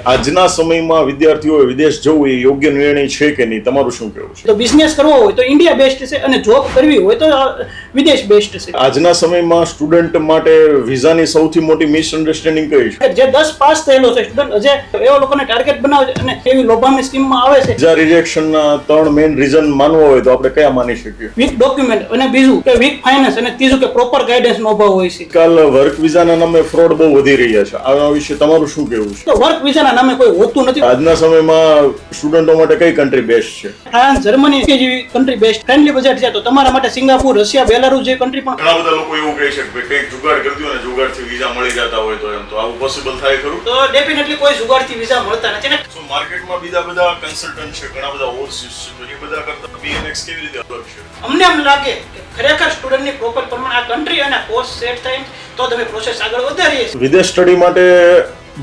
આજના સમયમાં વિદ્યાર્થીઓએ વિદેશ જવું એ યોગ્ય નિર્ણય છે કે નહીં, તમારું શું કહેવું છે? તો બિઝનેસ કરવો હોય તો ઇન્ડિયા બેસ્ટ છે અને જોબ કરવી હોય તો વિદેશ બેસ્ટ છે. આજના સમયમાં સ્ટુડન્ટ માટે વિઝાની સૌથી મોટી મિસઅન્ડરસ્ટેન્ડિંગ કઈ છે? જે 10 પાસ થયેલો છે સ્ટુડન્ટ જે એવા લોકોને ટાર્ગેટ બનાવે છે અને એવી લોભામણી સ્કીમમાં આવે છે. વિઝા રિજેક્શનના 3 મેઇન રીઝન માનવો હોય તો આપણે કયા માની શકીએ? વીક ડોક્યુમેન્ટ અને બીજું કે વીક ફાઇનાન્સ અને ત્રીજું કે પ્રોપર ગાઈડન્સ નો અભાવ હોય છે. કાલ વર્ક વિઝાના નામે ફ્રોડ બહુ વધી રહ્યા છે, આના વિશે તમારું શું કહેવું છે? તો વર્ક વિઝાના નામે કોઈ હોતું નથી. આજના સમયમાં સ્ટુડન્ટો માટે કઈ કન્ટ્રી બેસ્ટ છે? ફ્રાન્સ, જર્મની જેવી કન્ટ્રી બેસ્ટ. ફ્રેન્ડલી બજેટ છે તો તમારા માટે સિંગાપુર, રશિયા, બેલારુસ જેવી કન્ટ્રી પણ. ઘણા બધા લોકો એવું કહે છે કે કંઈક જુગાડ કરી દો ને જુગાડથી વિઝા મળી જતા હોય તો એમ તો આવું પોસિબલ થાય ખરું? તો ડેફિનેટલી કોઈ જુગાડથી વિઝા મળતા નથી ને. સો માર્કેટમાં બીજા બધા કન્સલ્ટન્ટ છે, ઘણા બધા ઓવરસીઝ છે, તો એ બધા કરતા PNX કેવી રીતે અલગ છે? અમને એમ લાગે કે ખરેખર સ્ટુડન્ટની પ્રોપર પ્રમાણે આ કન્ટ્રી અને કોર્સ સેટ થાય તો તમે પ્રોસેસ આગળ વધારીએ છીએ. વિદેશ સ્ટડી માટે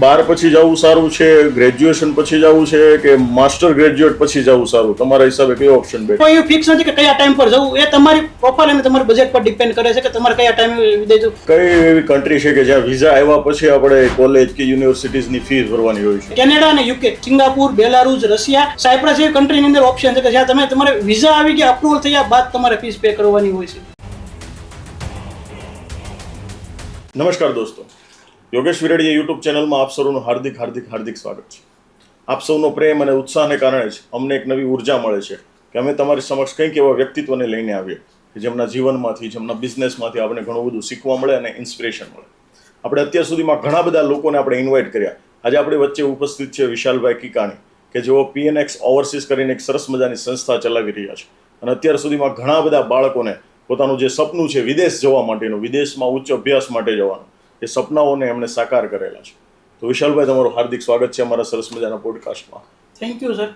12 પછી જવું સારું છે, ગ્રેજ્યુએશન પછી જવું છે કે માસ્ટર ગ્રેજ્યુએટ પછી જવું સારું? તમારા હિસાબે કયો ઓપ્શન બેસ્ટ? કોઈ ફિક્સ નથી કે કયા ટાઈમ પર જવું, એ તમારી પ્રોફાઇલ અને તમારા બજેટ પર ડિપેન્ડ કરે છે કે તમારે કયા ટાઈમે વિદેશ જવું. કઈ એવી કન્ટ્રી છે કે જ્યાં વિઝા આવ્યા પછી આપણે કોલેજ કે યુનિવર્સિટીઝની ફીસ ભરવાની હોય છે? કેનેડા અને UK, Singapore, Belarus, Russia, Cyprus જેવી કન્ટ્રીની અંદર ઓપ્શન છે કે જ્યાં તમે તમારે વિઝા આવી ગયા, અપ્રુવલ થયા બાદ તમારે ફીસ પે કરવાની હોય છે. નમસ્કાર દોસ્તો, યોગેશ વિરડીયા યુટ્યુબ ચેનલમાં આપ સૌનું હાર્દિક સ્વાગત છે. આપ સૌનો પ્રેમ અને ઉત્સાહને કારણે જ અમને એક નવી ઉર્જા મળે છે કે અમે તમારી સમક્ષ કંઈક એવા વ્યક્તિત્વને લઈને આવીએ કે જેમના જીવનમાંથી, જેમના બિઝનેસમાંથી આપણે ઘણું બધું શીખવા મળે અને ઇન્સ્પિરેશન મળે. આપણે અત્યાર સુધીમાં ઘણા બધા લોકોને આપણે ઇન્વાઇટ કર્યા. આજે આપણી વચ્ચે ઉપસ્થિત છે વિશાલભાઈ કિકાણી કે જેઓ PNX ઓવરસીઝ કરીને એક સરસ મજાની સંસ્થા ચલાવી રહ્યા છે અને અત્યાર સુધીમાં ઘણા બધા બાળકોને પોતાનું જે સપનું છે વિદેશ જવા માટેનું, વિદેશમાં ઉચ્ચ અભ્યાસ માટે જવાનું, એ સપનાઓને એમણે સાકાર કરેલા છે. તો વિશાલભાઈ, તમારું હાર્દિક સ્વાગત છે અમારા સરસ મજાના પોડકાસ્ટમાં. Thank you sir.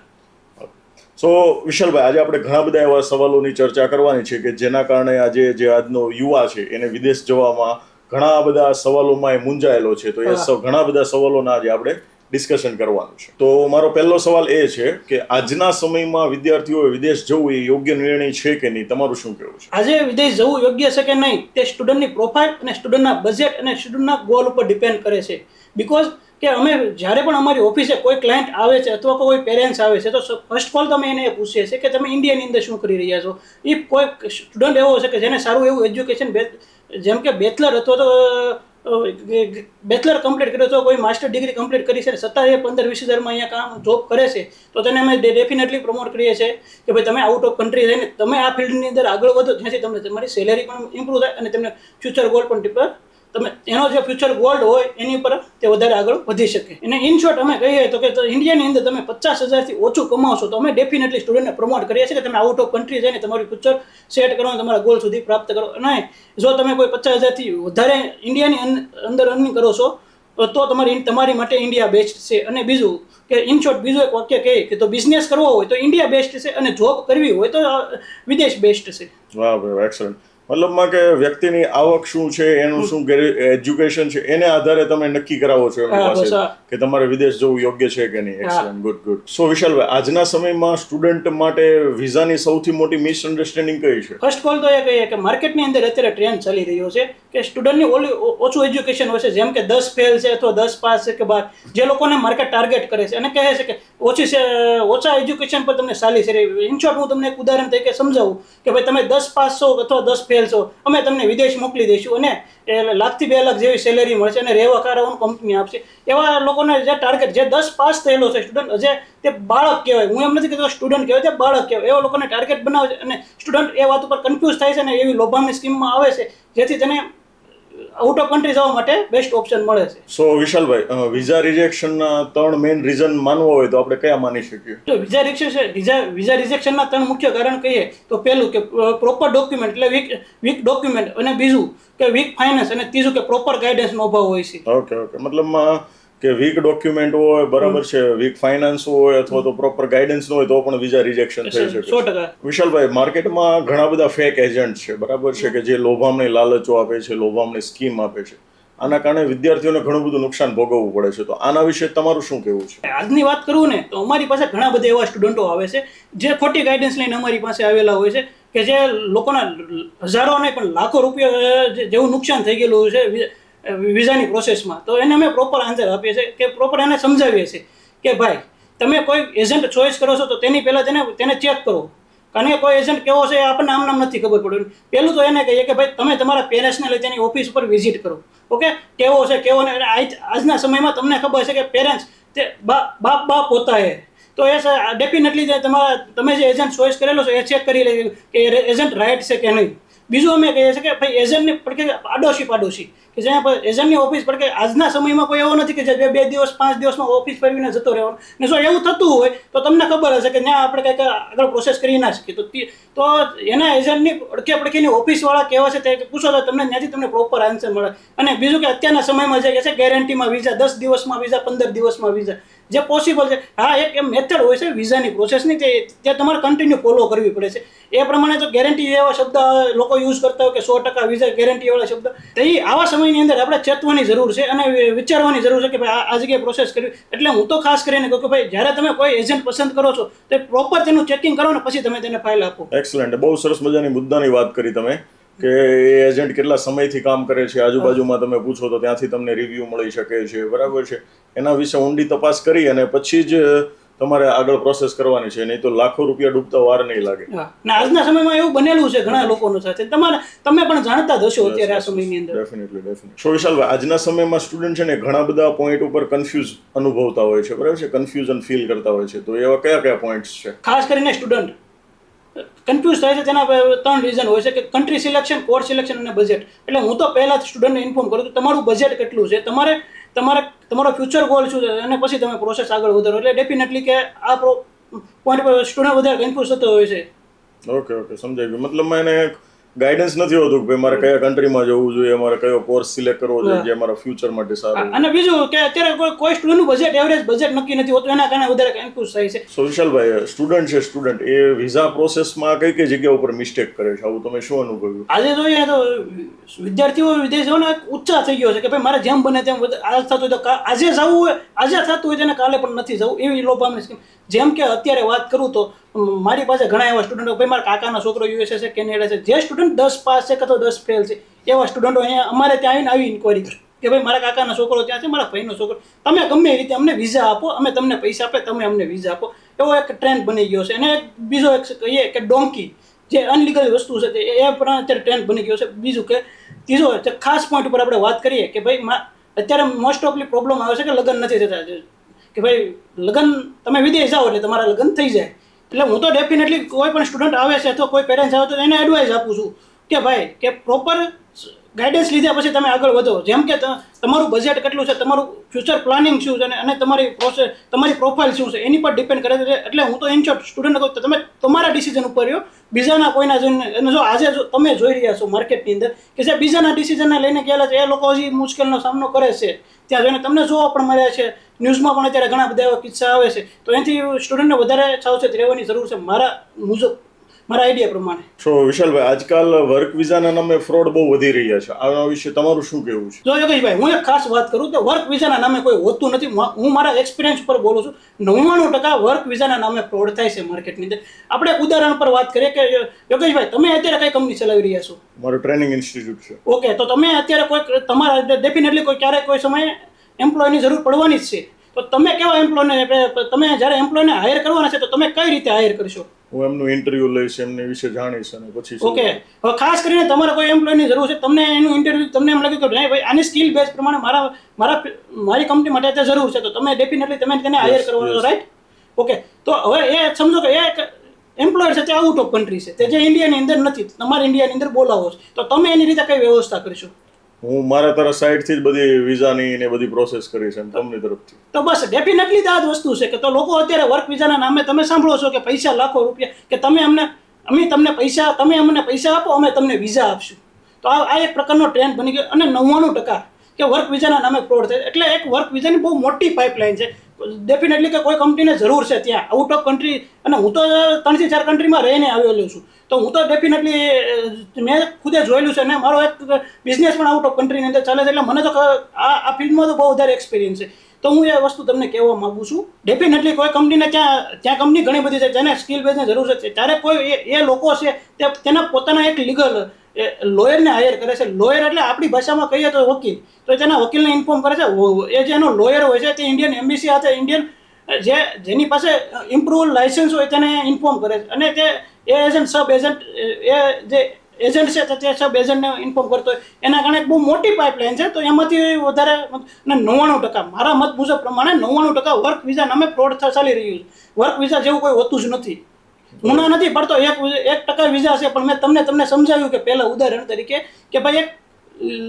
સો વિશાલભાઈ, આજે આપણે ઘણા બધા એવા સવાલોની ચર્ચા કરવાની છે કે જેના કારણે આજે જે આજનો યુવા છે એને વિદેશ જવામાં ઘણા બધા સવાલોમાં એ મૂંઝાયેલો છે. તો એ ઘણા બધા સવાલોના આજે આપણે ડિસ્કશન કરવાનું છે. તો મારો પહેલો સવાલ એ છે કે આજના સમયમાં વિદ્યાર્થીઓએ વિદેશ જવું એ યોગ્ય નિર્ણય છે કે નહીં, તમારું શું કહેવું છે? આજે વિદેશ જવું યોગ્ય છે કે નહીં તે સ્ટુડન્ટની પ્રોફાઇલ અને સ્ટુડન્ટના બજેટ અને સ્ટુડન્ટના ગોલ ઉપર ડિપેન્ડ કરે છે. બીકોઝ કે અમે જ્યારે પણ અમારી ઓફિસે કોઈ ક્લાયન્ટ આવે છે અથવા કોઈ પેરેન્ટ્સ આવે છે તો ફર્સ્ટ કોલ તમે એને પૂછીએ છીએ કે તમે ઇન્ડિયાની અંદર શું કરી રહ્યા છો. ઇફ કોઈ સ્ટુડન્ટ એવો છે કે જેને સારું એવું એજ્યુકેશન જેમ કે બેચલર અથવા તો બેચલર કમ્પ્લીટ કર્યો તો કોઈ માસ્ટર ડિગ્રી કમ્પ્લીટ કરી છે, છતાં એ 15-20 હજારમાં અહીંયા કામ જોબ કરે છે તો તેને અમે ડેફિનેટલી પ્રમોટ કરીએ છીએ કે ભાઈ તમે આઉટ ઓફ કન્ટ્રી જઈને તમે આ ફિલ્ડની અંદર આગળ વધો, જ્યાંથી તમને તમારી સેલેરી પણ ઇમ્પ્રૂવ થાય અને તમને ફ્યુચર ગોલ પણ તમે એનો જે ફ્યુચર ગોલ હોય એની ઉપર તે વધારે આગળ વધી શકે. અને ઇન શોર્ટ અમે કહીએ તો કે ઇન્ડિયાની અંદર તમે 50,000થી ઓછું કમાવશો તો અમે ડેફિનેટલી સ્ટુડન્ટને પ્રમોટ કરીએ છીએ કે તમે આઉટ ઓફ કન્ટ્રી જઈને તમારું ફ્યુચર સેટ કરો, તમારા ગોલ સુધી પ્રાપ્ત કરો. અને જો તમે કોઈ 50,000થી વધારે ઇન્ડિયાની અંદર અર્નિંગ કરો છો તો તમારી માટે ઇન્ડિયા બેસ્ટ છે. અને બીજું કે ઇન શોર્ટ બીજું એક વાક્ય કહે કે તો બિઝનેસ કરવો હોય તો ઇન્ડિયા બેસ્ટ છે અને જોબ કરવી હોય તો વિદેશ બેસ્ટ છે. વાહ ભાઈ, એક્સલન્ટ. મતલબમાં કે વ્યક્તિની આવક શું છે, એનું શું એજ્યુકેશન છે, એને આધારે તમે નક્કી કરાવો છો એમની પાસે કે તમારે વિદેશ જવું યોગ્ય છે કે નહીં. Excellent, good. સો વિશાલભાઈ, આજના સમયમાં સ્ટુડન્ટ માટે વિઝાની સૌથી મોટી મિસઅન્ડરસ્ટેન્ડિંગ કઈ છે? ફર્સ્ટ કોલ તો એ કહીએ કે માર્કેટની અંદર અત્યારે ટ્રેન્ડ ચાલી રહ્યો છે કે સ્ટુડન્ટની ઓછું એજ્યુકેશન હોય છે, જેમ કે 10 ફેલ છે અથવા 10 પાસ છે કે 12, જે લોકોને માર્કેટ ટાર્ગેટ કરે છે અને કહે છે કે ઓછા એજ્યુકેશન પર તમને ચાલી છે. ઇન શોર્ટ હું તમને એક ઉદાહરણ તરીકે સમજાવું કે ભાઈ તમે 10 પાસ છો અથવા 10 ફેલ છો, અમે તમને વિદેશ મોકલી દઈશું અને 1,00,000 થી 2,00,000 જેવી સેલેરી મળશે અને રહેવા કારણનું કંપની આપશે. એવા લોકોને જે ટાર્ગેટ જે 10 પાસ થયેલો છે સ્ટુડન્ટ, જે તે બાળક કહેવાય, હું એમ નથી કહેતો સ્ટુડન્ટ કહેવાય, તે બાળક કહેવાય, એવા લોકોને ટાર્ગેટ બનાવે છે અને સ્ટુડન્ટ એ વાત ઉપર કન્ફ્યુઝ થાય છે અને એવી લોભામણી સ્કીમમાં આવે છે જેથી તેને આઉટ ઓફ કન્ટ્રી જવા માટે બેસ્ટ ઓપ્શન મળે છે. સો વિશાલભાઈ, વિઝા રિજેક્શનના 3 મેઇન રીઝન માનવો હોય તો આપણે કયા માની શકીએ? તો વિઝા રિજેક્શનના 3 મુખ્ય કારણ કહીએ તો પહેલું કે પ્રોપર ડોક્યુમેન્ટ એટલે વીક ડોક્યુમેન્ટ અને બીજું કે વીક ફાઇનાન્સ અને ત્રીજું કે પ્રોપર ગાઈડન્સનો અભાવ હોય છે. ઓકે. મતલબમાં કે વીક ડોક્યુમેન્ટ હોય, બરાબર છે, વીક ફાઇનાન્સ હોય અથવા તો પ્રોપર ગાઈડન્સ ન હોય તો પણ વિઝા રિજેક્શન થઈ શકે. 100%. વિશાલભાઈ, માર્કેટમાં ઘણા બધા ફેક એજન્ટ છે, બરાબર છે, કે જે લોભામણી લાલચો આપે છે, લોભામણી સ્કીમ આપે છે. આના કારણે વિદ્યાર્થીઓને ઘણું બધું નુકસાન ભોગવવું પડે છે. તો આના વિશે તમારું શું કહેવું છે? આજની વાત કરું ને તો અમારી પાસે ઘણા બધા એવા સ્ટુડન્ટો આવે છે જે ખોટી ગાઈડન્સ લઈને અમારી પાસે આવેલા હોય છે કે જે લોકોના હજારો નહીં પણ લાખો રૂપિયા જેવું નુકસાન થઈ ગયેલું છે વિઝાની પ્રોસેસમાં. તો એને અમે પ્રોપર આન્સર આપીએ છીએ કે પ્રોપર એને સમજાવીએ છીએ કે ભાઈ તમે કોઈ એજન્ટ ચોઈસ કરો છો તો તેની પહેલાં તેને ચેક કરો, કારણ કે કોઈ એજન્ટ કેવો છે એ આપણને આમ નામ નથી ખબર પડે. પહેલું તો એને કહીએ કે ભાઈ તમે તમારા પેરેન્ટ્સને લઈ તેની ઓફિસ પર વિઝિટ કરો. ઓકે, કેવો છે કેવો ને. આજના સમયમાં તમને ખબર છે કે પેરેન્ટ્સ તે બાપ હોતા હે, તો એ ડેફિનેટલી તમે જે એજન્ટ ચોઈસ કરેલો છે એ ચેક કરી લે કે એજન્ટ રાઈટ છે કે નહીં. બીજું અમે કહીએ છીએ કે ભાઈ એજન્ટની પડકે પાડોશી કે જ્યાં એજન્ટની ઓફિસ પડકે આજના સમયમાં કોઈ એવો નથી કે જે 2 દિવસ 5 દિવસમાં ઓફિસ ફેરવીને જતો રહેવાનો. ને જો એવું થતું હોય તો તમને ખબર હશે કે ત્યાં આપણે કંઈક આગળ પ્રોસેસ કરી ના શકીએ. તો એના એજન્ટની પડકેની ઓફિસવાળા કેવા છે તે પૂછો તો ત્યાંથી તમને પ્રોપર આન્સર મળે. અને બીજું કે અત્યારના સમયમાં જે છે ગેરંટીમાં વિઝા, 10 દિવસમાં વિઝા, 15 દિવસમાં વિઝા જે પોસિબલ છે. હા, એક મેથડ હોય છે વિઝાની પ્રોસેસની, તે તમારે કન્ટિન્યુ ફોલો કરવી પડે છે. એ પ્રમાણે તો ગેરંટી એવા શબ્દ લોકો યુઝ કરતા હોય કે 100% વિઝા ગેરંટી વાળા શબ્દ, તો એ આવા સમયની અંદર આપણે ચેતવાની જરૂર છે અને વિચારવાની જરૂર છે કે ભાઈ આ જગ્યાએ પ્રોસેસ કરવી. એટલે હું તો ખાસ કરીને કહું કે ભાઈ જ્યારે તમે કોઈ એજન્ટ પસંદ કરો છો તો પ્રોપર તેનું ચેકિંગ કરો ને પછી તમે તેને ફાઇલ આપો. એક્સલન્ટ, બહુ સરસ મજાની મુદ્દાની વાત કરી તમે કે એ એજન્ટ કેટલા સમયથી કામ કરે છે, આજુબાજુમાં તમે પૂછો તો ત્યાંથી તમને રિવ્યૂ મળી શકે છે, બરાબર છે. એના વિશે ઊંડી તપાસ કરી અને પછી જ તમારે આગળ પ્રોસેસ કરવાની છે, નહીં તો લાખો રૂપિયા ડૂબતા વાર નહીં લાગે. ને આજના સમયમાં એવું બનેલું છે ઘણા લોકોનું સાથે, તમે પણ જાણતા જ હશો અત્યારે આ સમયની અંદર. ડેફિનેટલી. સો વિશાલભાઈ, આજના સમયમાં સ્ટુડન્ટ છે ને ઘણા બધા પોઈન્ટ ઉપર કન્ફ્યુઝ અનુભવતા હોય છે, બરાબર છે, કન્ફ્યુઝન ફીલ કરતા હોય છે, તો એવા કયા કયા પોઈન્ટ્સ છે? ખાસ કરીને સ્ટુડન્ટ કન્ફ્યુઝ થાય છે તેના 3 રીઝન હોય છે કે કન્ટ્રી સિલેક્શન, કોર્સ સિલેક્શન અને બજેટ. એટલે હું તો પહેલા જ સ્ટુડન્ટને ઇન્ફોર્મ કરું છું તમારું બજેટ કેટલું છે, તમારો ફ્યુચર ગોલ શું છે, અને પછી તમે પ્રોસેસ આગળ વધારો. એટલે ડેફિનેટલી કે આ પોઈન્ટ પર સ્ટુડન્ટ વધારે કન્ફ્યુઝ થતો હોય છે. ઓકે, સમજાઈ ગયું. મતલબ એને ગાઈડન્સ નથી હોતું કે ભાઈ મારે કયા કન્ટ્રીમાં જવું જોઈએ, મારે કયો કોર્સ સિલેક્ટ કરવો જોઈએ જે મારા ફ્યુચર માટે સારો. અને બીજું કે અત્યારે કોઈ સ્ટુડન્ટનું બજેટ એવરેજ બજેટ નક્કી નથી હોતું, એના કારણે વધારે કન્ફ્યુઝ થાય છે. સો વિશાલભાઈ, સ્ટુડન્ટ એ વિઝા પ્રોસેસમાં કઈ કઈ જગ્યા ઉપર મિસ્ટેક કરે છે, આવું તમે શું અનુભવ્યું? આજે જોઈએ તો વિદ્યાર્થીઓ વિદેશીઓને ઉત્સાહ થઈ ગયો છે કે ભાઈ મારે જેમ બને તેમ આજ થતું હોય તો આજે જવું હોય, આજે થતું હોય તેને કાલે પણ નથી જવું, એવી લોભામણી સ્કીમ. જેમ કે અત્યારે વાત કરું તો મારી પાસે ઘણા એવા સ્ટુડન્ટો, ભાઈ મારા કાકાનો છોકરો યુએસએ છે, કેનેડા છે, જે સ્ટુડન્ટ 10 પાસ છે કે તો 10 ફેલ છે, એવા સ્ટુડન્ટો અહીંયા અમારે ત્યાં આવી ઇન્કવાયરી કરે કે ભાઈ મારા કાકાનો છોકરો ત્યાં છે, મારા ભાઈનો છોકરો, તમે ગમે એ રીતે અમને વિઝા આપો, અમે તમને પૈસા આપે, તમે અમને વિઝા આપો. એવો એક ટ્રેન્ડ બની ગયો છે. અને બીજો એક કહીએ કે ડોંકી, જે અનલીગલ વસ્તુ છે એ પણ અત્યારે ટ્રેન્ડ બની ગયો છે. બીજું કે ત્રીજો ખાસ પોઈન્ટ ઉપર આપણે વાત કરીએ કે ભાઈ અત્યારે મોસ્ટ ઓફલી પ્રોબ્લેમ આવે છે કે લગ્ન નથી થતા, કે ભાઈ લગ્ન તમે વિદેશ જાઓ એટલે તમારા લગ્ન થઈ જાય. એટલે હું તો ડેફિનેટલી કોઈ પણ સ્ટુડન્ટ આવે છે અથવા કોઈ પેરેન્ટ્સ આવે તો એને એડવાઇસ આપું છું કે ભાઈ કે પ્રોપર ગાઈડન્સ લીધા પછી તમે આગળ વધો. જેમ કે તમારું બજેટ કેટલું છે, તમારું ફ્યુચર પ્લાનિંગ શું છે અને તમારી પ્રોસેસ, તમારી પ્રોફાઇલ શું છે એની પર ડિપેન્ડ કરે છે. એટલે હું તો ઇન શોર્ટ સ્ટુડન્ટ કહું તો તમે તમારા ડિસિઝન ઉપર રહ્યો, બીજાના કોઈના જોઈને. અને જો આજે તમે જોઈ રહ્યા છો માર્કેટની અંદર કે જે બીજાના ડિસિઝનને લઈને ગયેલા છે એ લોકો હજી મુશ્કેલનો સામનો કરે છે, ત્યાં જોઈને તમને જોવા પણ મળ્યા છે, ન્યૂઝમાં પણ અત્યારે ઘણા બધા એવા કિસ્સા આવે છે. તો એનાથી સ્ટુડન્ટને વધારે સાવચેત રહેવાની જરૂર છે મારા આઈડિયા પ્રમાણે. સો વિશાલભાઈ, આજકાલ વર્ક વિઝાના નામે ફ્રોડ બહુ વધી રહ્યા છે, આના વિશે તમારું શું કહેવું છે? જો યોગેશભાઈ, હું એક ખાસ વાત કરું તો વર્ક વિઝાના નામે કોઈ હોતું નથી. હું મારા એક્સપિરિયન્સ પર બોલું છું. 99% વર્ક વિઝાના નામે ફ્રોડ થાય છે માર્કેટની અંદર. આપણે એક ઉદાહરણ પર વાત કરીએ કે યોગેશભાઈ, તમે અત્યારે કઈ કંપની ચલાવી રહ્યા છો? મારું ટ્રેનિંગ ઇન્સ્ટિટ્યૂટ છે. ઓકે, તો તમે અત્યારે કોઈ તમારા ડેફિનેટલી ક્યારેક કોઈ સમયે એમ્પ્લોયની જરૂર પડવાની જ છે. તો તમે કેવા એમ્પ્લોયને, તમે જ્યારે એમ્પ્લોયને હાયર કરવાના છે તો તમે કઈ રીતે હાયર કરશો? હું એમનું ઇન્ટરવ્યુ લઈશ, એમની વિશે જાણીશ અને પછી. ઓકે, હવે ખાસ કરીને તમારે કોઈ એમ્પ્લોયની જરૂર છે, તમને એનું ઇન્ટરવ્યુ, તમને એમ લાગ્યું કે ભાઈ આની સ્કિલ બેઝ પ્રમાણે મારી કંપની માટે તે જરૂર છે, તો તમે ડેફિનેટલી તમે તેને હાયર કરવાનો, રાઈટ? ઓકે, તો હવે એ સમજો કે એ એમ્પ્લોયર છે તે આઉટ ઓફ કન્ટ્રી છે, તે જે ઇન્ડિયાની અંદર નથી, તમારે ઇન્ડિયાની અંદર બોલાવો છે, તો તમે એની રીતે કઈ વ્યવસ્થા કરશો? હું મારા તારા સાઈડથી જ બધી વિઝાની ને બધી પ્રોસેસ કરીશ એમ કંપની તરફથી. તો બસ ડેફિનેટલી આ જ વસ્તુ છે કે તો લોકો અત્યારે વર્ક વિઝાના નામે તમે સાંભળો છો કે પૈસા લાખો રૂપિયા, કે તમે અમને પૈસા આપો, અમે તમને વિઝા આપશું. તો આ એક પ્રકારનો ટ્રેન્ડ બની ગયો. અને 99% કે વર્ક વિઝાના નામે ફ્રોડ થાય. એટલે એક વર્ક વિઝાની બહુ મોટી પાઇપલાઇન છે. ડેફિનેટલી કે કોઈ કંપનીને જરૂર છે ત્યાં આઉટ ઓફ કન્ટ્રી, અને હું તો 3 થી 4 કન્ટ્રીમાં રહીને આવેલો છું, તો હું તો ડેફિનેટલી મેં ખુદે જોયેલું છે, અને મારો એક બિઝનેસ પણ આઉટ ઓફ કન્ટ્રીની અંદર ચાલે છે. એટલે મને તો આ ફિલ્ડમાં તો બહુ વધારે એક્સપિરિયન્સ છે. તો હું એ વસ્તુ તમને કહેવા માગું છું, ડેફિનેટલી કોઈ કંપનીને ત્યાં કંપની ઘણી બધી છે જેને સ્કિલ બેઝની જરૂર છે, ત્યારે કોઈ એ લોકો છે તેના પોતાના એક લીગલ લોયરને હાયર કરે છે. લોયર એટલે આપણી ભાષામાં કહીએ તો વકીલ. તો તેના વકીલને ઇન્ફોર્મ કરે છે. એ જે એનો લોયર હોય છે તે ઇન્ડિયન એમ્બેસી સાથે, ઇન્ડિયન જેની પાસે ઇમ્પ્રુવલ લાઇસન્સ હોય તેને ઇન્ફોર્મ કરે છે, અને તે એજન્ટ સબ એજન્ટ જે એજન્ટ છે તે સબ એજન્ટને ઇન્ફોર્મ કરતો હોય, એના કારણે એક બહુ મોટી પાઇપલાઇન છે. તો એમાંથી વધારે અને 99% મારા મત મુજબ પ્રમાણે 99% વર્ક વિઝા નામે ફ્રોડ ચાલી રહ્યું છે. વર્ક વિઝા જેવું કોઈ હોતું જ નથી. હું ના નથી પડતો 1% વિઝા છે, પણ મેં તમને સમજાવ્યું કે પહેલા ઉદાહરણ તરીકે કે ભાઈ એક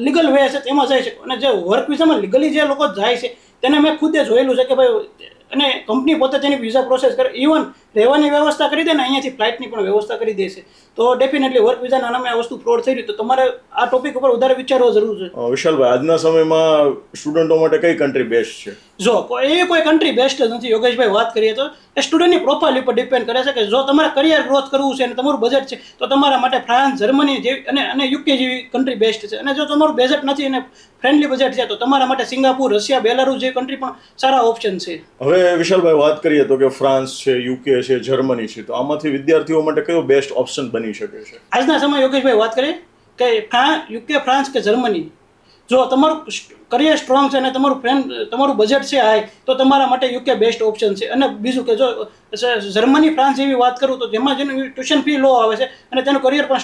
લીગલ વે છે તેમાં જઈ શકો, અને જે વર્ક વિઝામાં લીગલી જે લોકો જાય છે તેને મેં ખુદે જોયેલું છે કે ભાઈ, અને કંપની પોતે તેની વિઝા પ્રોસેસ કરે, ઇવન રહેવાની વ્યવસ્થા કરી દે ને, અહીંયાથી ફ્લાઇટની પણ વ્યવસ્થા કરી દેશે. તો ડેફિનેટલી વર્ક વિઝાના નામે આ વસ્તુ ફ્રોડ થઈ રહી. તો તમારે આ ટોપિક ઉપર વધારે વિચારવા જરૂર છે. વિશાલભાઈ, આજના સમયમાં સ્ટુડન્ટો માટે કઈ કન્ટ્રી બેસ્ટ છે? જો કોઈ કન્ટ્રી બેસ્ટ જ નથી યોગેશભાઈ. વાત કરીએ તો એ સ્ટુડન્ટની પ્રોફાઇલ ઉપર ડિપેન્ડ કરે છે કે જો તમારે કરિયર ગ્રોથ કરવું છે અને તમારું બજેટ છે તો તમારા માટે ફ્રાન્સ, જર્મની જેવી અને યુકે જેવી કન્ટ્રી બેસ્ટ છે. અને જો તમારું બજેટ નથી અને ફ્રેન્ડલી બજેટ છે તો તમારા માટે સિંગાપુર, રશિયા, બેલારુસ જેવી કન્ટ્રી પણ સારા ઓપ્શન છે. હવે વિશાલભાઈ, વાત કરીએ તો કે ફ્રાન્સ છે, યુકે છે, જર્મની છે, તો આમાંથી વિદ્યાર્થીઓ માટે કયો બેસ્ટ ઓપ્શન બની શકે છે આજના સમય? યોગેશભાઈ, વાત કરીએ કે યુકે, ફ્રાન્સ કે જર્મની, જો તમારું કરિયર સ્ટ્રોંગ છે અને તમારું બજેટ છે હાઈ, તો તમારા માટે યુકે બેસ્ટ ઓપ્શન છે. અને બીજું કે જો જર્મની, ફ્રાન્સ જેવી વાત કરું તો જેમાં જેનું ટ્યુશન ફી લો આવે છે અને તેનું કરિયર પણ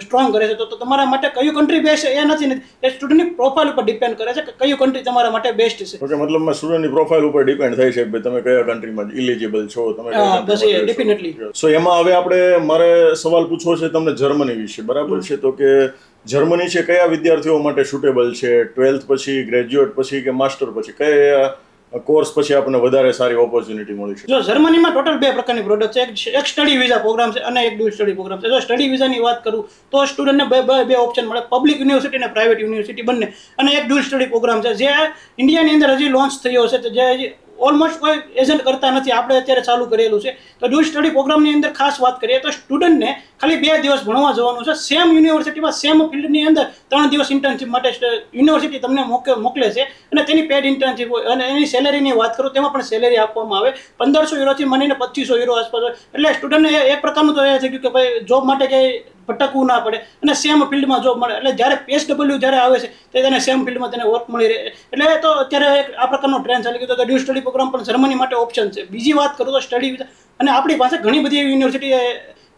સ્ટ્રોંગ કરે છે, તો તમારા માટે કયું કન્ટ્રી બેસ્ટ એ નથી, એ સ્ટુડન્ટની પ્રોફાઇલ ઉપર ડિપેન્ડ કરે છે કે કયું કન્ટ્રી તમારા માટે બેસ્ટ છે. ઓકે, મતલબ સ્ટુડન્ટની પ્રોફાઇલ ઉપર ડિપેન્ડ થાય છે કે તમે કયા કન્ટ્રીમાં ઇલિજિબલ છો, તમે બસ એ ડેફિનેટલી. સો એમાં હવે મારે સવાલ પૂછવો છે તમને જર્મની વિશે, બરાબર છે? તો કે જર્મની છે કયા વિદ્યાર્થીઓ માટે સુટેબલ છે? 12th પછી, ગ્રેજ્યુએટ પછી કે માસ્ટર પછી, કયા કોર્સ પછી આપણને વધારે સારી ઓપોર્ચ્યુનિટી મળી છે? જો જર્મનીમાં ટોટલ 2 પ્રકારની પ્રોડક્ટ છે. એક સ્ટડી વિઝા પ્રોગ્રામ છે અને એક ડ્યુઅલ સ્ટડી પ્રોગ્રામ છે. જો સ્ટડી વિઝાની વાત કરું તો સ્ટુડન્ટને બે ઓપ્શન મળે, પબ્લિક યુનિવર્સિટી અને પ્રાઇવેટ યુનિવર્સિટી બંને. અને એક ડ્યુઅલ સ્ટડી પ્રોગ્રામ છે જે ઇન્ડિયાની અંદર હજી લોન્ચ થયો છે, જે હજી ઓલમોસ્ટ કોઈ એજન્ટ કરતા નથી, આપણે અત્યારે ચાલુ કરેલું છે. તો ડ્યુઅલ સ્ટડી પ્રોગ્રામની અંદર ખાસ વાત કરીએ તો સ્ટુડન્ટને ખાલી 2 દિવસ ભણવા જવાનું છે. સેમ યુનિવર્સિટીમાં સેમ ફિલ્ડની અંદર 3 દિવસ ઇન્ટર્નશિપ માટે યુનિવર્સિટી તમને મોકલે છે, અને તેની પેડ ઇન્ટર્નશિપ હોય. અને એની સેલેરીની વાત કરું તેમાં પણ સેલેરી આપવામાં આવે 1500 યુરોથી માંડીને 2500 યુરો આસપાસ હોય. એટલે સ્ટુડન્ટને એક પ્રકારનું તો એ થઈ ગયું કે ભાઈ જોબ માટે કંઈ ભટકવું ના પડે અને સેમ ફિલ્ડમાં જોબ મળે. એટલે જ્યારે PSW જ્યારે આવે છે તો તેને સેમ ફિલ્ડમાં તેને વર્ક મળી રહે. એટલે તો અત્યારે એક આ પ્રકારનો ટ્રેન્ડ ચાલી ગયો. તો ડ્યુઅલ સ્ટડી પ્રોગ્રામ પણ જર્મની માટે ઓપ્શન છે. બીજી વાત કરું તો સ્ટડી વિઝા, અને આપણી પાસે ઘણી બધી એવી યુનિવર્સિટી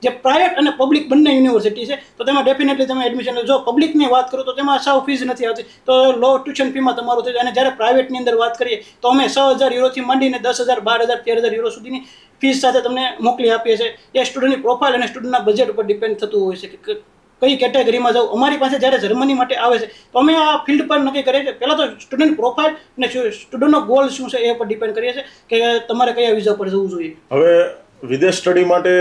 જે પ્રાઇવેટ અને પબ્લિક બંને યુનિવર્સિટી છે, તો તેમાં ડેફિનેટલી તમે એડમિશન જો પબ્લિકની વાત કરું તો તેમાં સાવ ફીસ નથી આવતી, તો લો ટ્યુશન ફીમાં તમારું થઈ જાય. અને જ્યારે પ્રાઇવેટની અંદર વાત કરીએ તો અમે 6000 યુરોથી માંડીને 10,000, 12,000, 13,000 યુરો સુધીની ફીસ સાથે તમને મોકલી આપીએ છીએ. એ સ્ટુડન્ટની પ્રોફાઇલ અને સ્ટુડન્ટના બજેટ ઉપર ડિપેન્ડ થતું હોય છે કે કઈ કેટેગરીમાં જાવ. અમારી પાસે જ્યારે જર્મની માટે આવે છે તો અમે આ ફિલ્ડ પર નક્કી કરીએ છીએ. પહેલાં તો સ્ટુડન્ટ પ્રોફાઇલ અને સ્ટુડન્ટનો ગોલ શું છે એ પર ડિપેન્ડ કરીએ છીએ કે તમારે કયા વિઝા પર જવું જોઈએ. હવે વિદેશ સ્ટડી માટે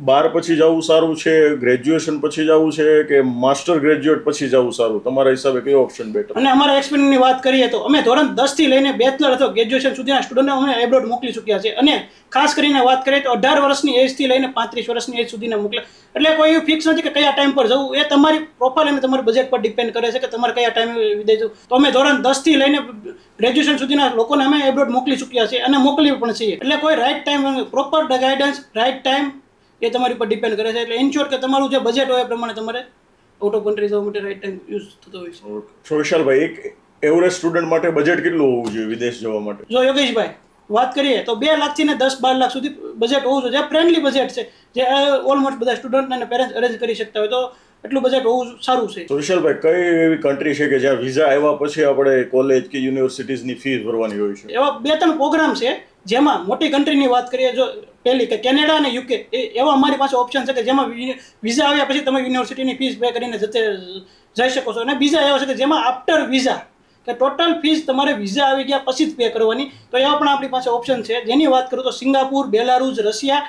12 પછી જવું સારું છે, ગ્રેજ્યુએશન પછી જવું છે કે માસ્ટર ગ્રેજ્યુએટ પછી જવું સારું? તમારા હિસાબે કયો ઓપ્શન બેટર? અને અમારા એક્સપિરિયન્સની વાત કરીએ તો અમે ધોરણ 10 થી લઈને બેચલર અથવા ગ્રેજ્યુએશન સુધીના સ્ટુડન્ટને અમે એબ્રોડ મોકલી ચૂક્યા છે. અને ખાસ કરીને વાત કરીએ તો 18 વર્ષની એજથી લઈને 35 વર્ષની એજ સુધીના મોકલે. એટલે કોઈ એવું ફિક્સ નથી કે કયા ટાઈમ પર જવું. એ તમારી પ્રોફાઇલ અને તમારા બજેટ પર ડિપેન્ડ કરે છે કે તમારે કયા ટાઈમે વિદેશ જવું. તો અમે ધોરણ 10 થી લઈને ગ્રેજ્યુએશન સુધીના લોકોને અમે એબ્રોડ મોકલી ચૂક્યા છે અને મોકલી પણ છીએ. એટલે કોઈ right time, proper guidance, right time એ તમારી પર ડિપેન્ડ કરે છે. એટલે ઇન્શ્યોર કે તમારું જે બજેટ હોય એ પ્રમાણે તમારે આઉટ ઓફ કન્ટ્રી જવા માટે રાઇટ ટાઈમ યુઝ થતો હોય છે. સો વિશાલભાઈ, એક એવરેજ સ્ટુડન્ટ માટે બજેટ કેટલું હોવું જોઈએ વિદેશ જવા માટે? જો યોગેશભાઈ વાત કરીએ તો 2 લાખથી ને 10-12 લાખ સુધી બજેટ હોવું જોઈએ. જે ફ્રેન્ડલી બજેટ છે, જે ઓલમોસ્ટ બધા સ્ટુડન્ટ અને પેરેન્ટ્સ અરેન્જ કરી શકતા હોય, તો એટલું બજેટ હોવું સારું છે. તો વિશાલભાઈ, કઈ એવી કન્ટ્રી છે કે જ્યાં વિઝા આવ્યા પછી આપણે કોલેજ કે યુનિવર્સિટીઝની ફી ભરવાની હોય છે? એવા 2-3 પ્રોગ્રામ છે. જેમાં મોટી કન્ટ્રીની વાત કરીએ, જો પહેલી કે કેનેડા અને યુકે, એવા અમારી પાસે ઓપ્શન છે કે જેમાં વિઝા આવ્યા પછી તમે યુનિવર્સિટીની ફીસ પે કરીને જઈ શકો છો. અને બીજા એવા છે કે જેમાં આફ્ટર વિઝા કે ટોટલ ફીસ તમારે વિઝા આવી ગયા પછી જ પે કરવાની. તો એવા પણ આપણી પાસે ઓપ્શન છે. જેની વાત કરું તો સિંગાપુર, બેલારુસ, રશિયા,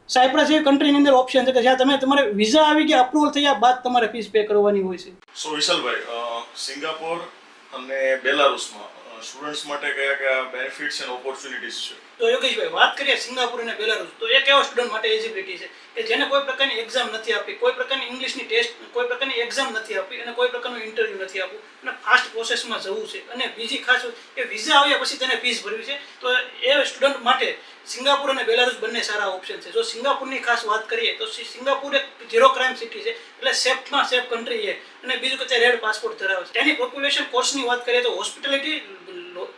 સાયપ્રસ જેવી કન્ટ્રીની અંદર ઓપ્શન છે કે જ્યાં તમારે વિઝા આવી ગયા, અપ્રુવલ થયા બાદ તમારે ફીસ પે કરવાની હોય છે. સો વિશાલભાઈ, સિંગાપોર અને બેલારુસમાં સ્ટુડન્ટ્સ માટે કયા કયા બેનિફિટ્સ એન્ડ ઓપોર્ચ્યુનિટીઝ છે? તો યોગેશભાઈ વાત કરીએ સિંગાપુર અને બેલારુસ, તો એક એવા સ્ટુડન્ટ માટે એલિજિબિલિટી છે કે જેને કોઈ પ્રકારની એક્ઝામ નથી આપી, કોઈ પ્રકારની ઇંગ્લિશની ટેસ્ટ, કોઈ પ્રકારની એક્ઝામ નથી આપી અને કોઈ પ્રકારનું ઇન્ટરવ્યૂ નથી આપવું અને ફાસ્ટ પ્રોસેસમાં જવું છે. અને બીજી ખાસ કે વિઝા આવ્યા પછી તેને ફીસ ભરવી છે. તો એ સ્ટુડન્ટ માટે સિંગાપુર અને બેલારુસ બંને સારા ઓપ્શન છે. જો સિંગાપુરની ખાસ વાત કરીએ તો સિંગાપુર એક ઝીરો ક્રાઇમ સિટી છે, એટલે સેફમાં સેફ કન્ટ્રી છે. અને બીજું કે ત્યાં રેડ પાસપોર્ટ ધરાવે છે. ત્યાંની પોપ્યુલેશન કોર્સની વાત કરીએ તો હોસ્પિટાલિટી,